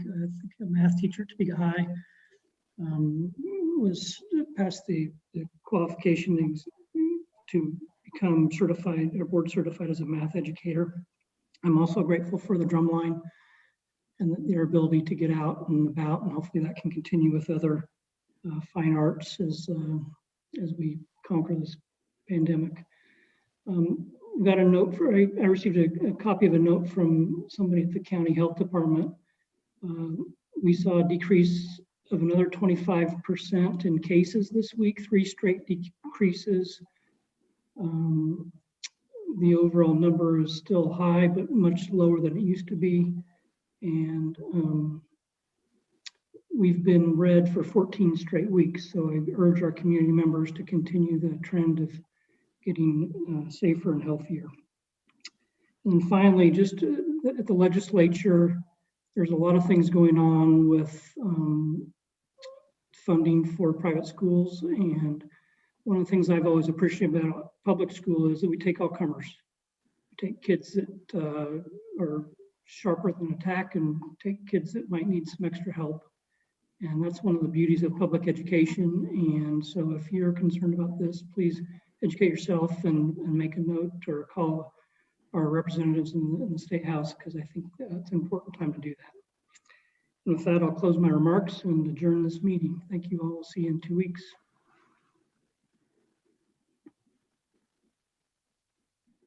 a math teacher at Topeka High, was passed the qualification to become certified or board certified as a math educator. I'm also grateful for the drumline and their ability to get out and about, and hopefully that can continue with other fine arts as we conquer this pandemic. We got a note I received a copy of a note from somebody at the county health department. We saw a decrease of another 25% in cases this week, 3 straight decreases. The overall number is still high, but much lower than it used to be. And we've been red for 14 straight weeks. So I urge our community members to continue the trend of getting safer and healthier. And then finally, just at the legislature, there's a lot of things going on with funding for private schools. And one of the things I've always appreciated about public school is that we take all comers. We take kids that are sharper than a tack and take kids that might need some extra help. And that's one of the beauties of public education. And so if you're concerned about this, please educate yourself and make a note or call our representatives in the State House, because I think that's an important time to do that. And with that, I'll close my remarks and adjourn this meeting. Thank you all. See you in 2 weeks.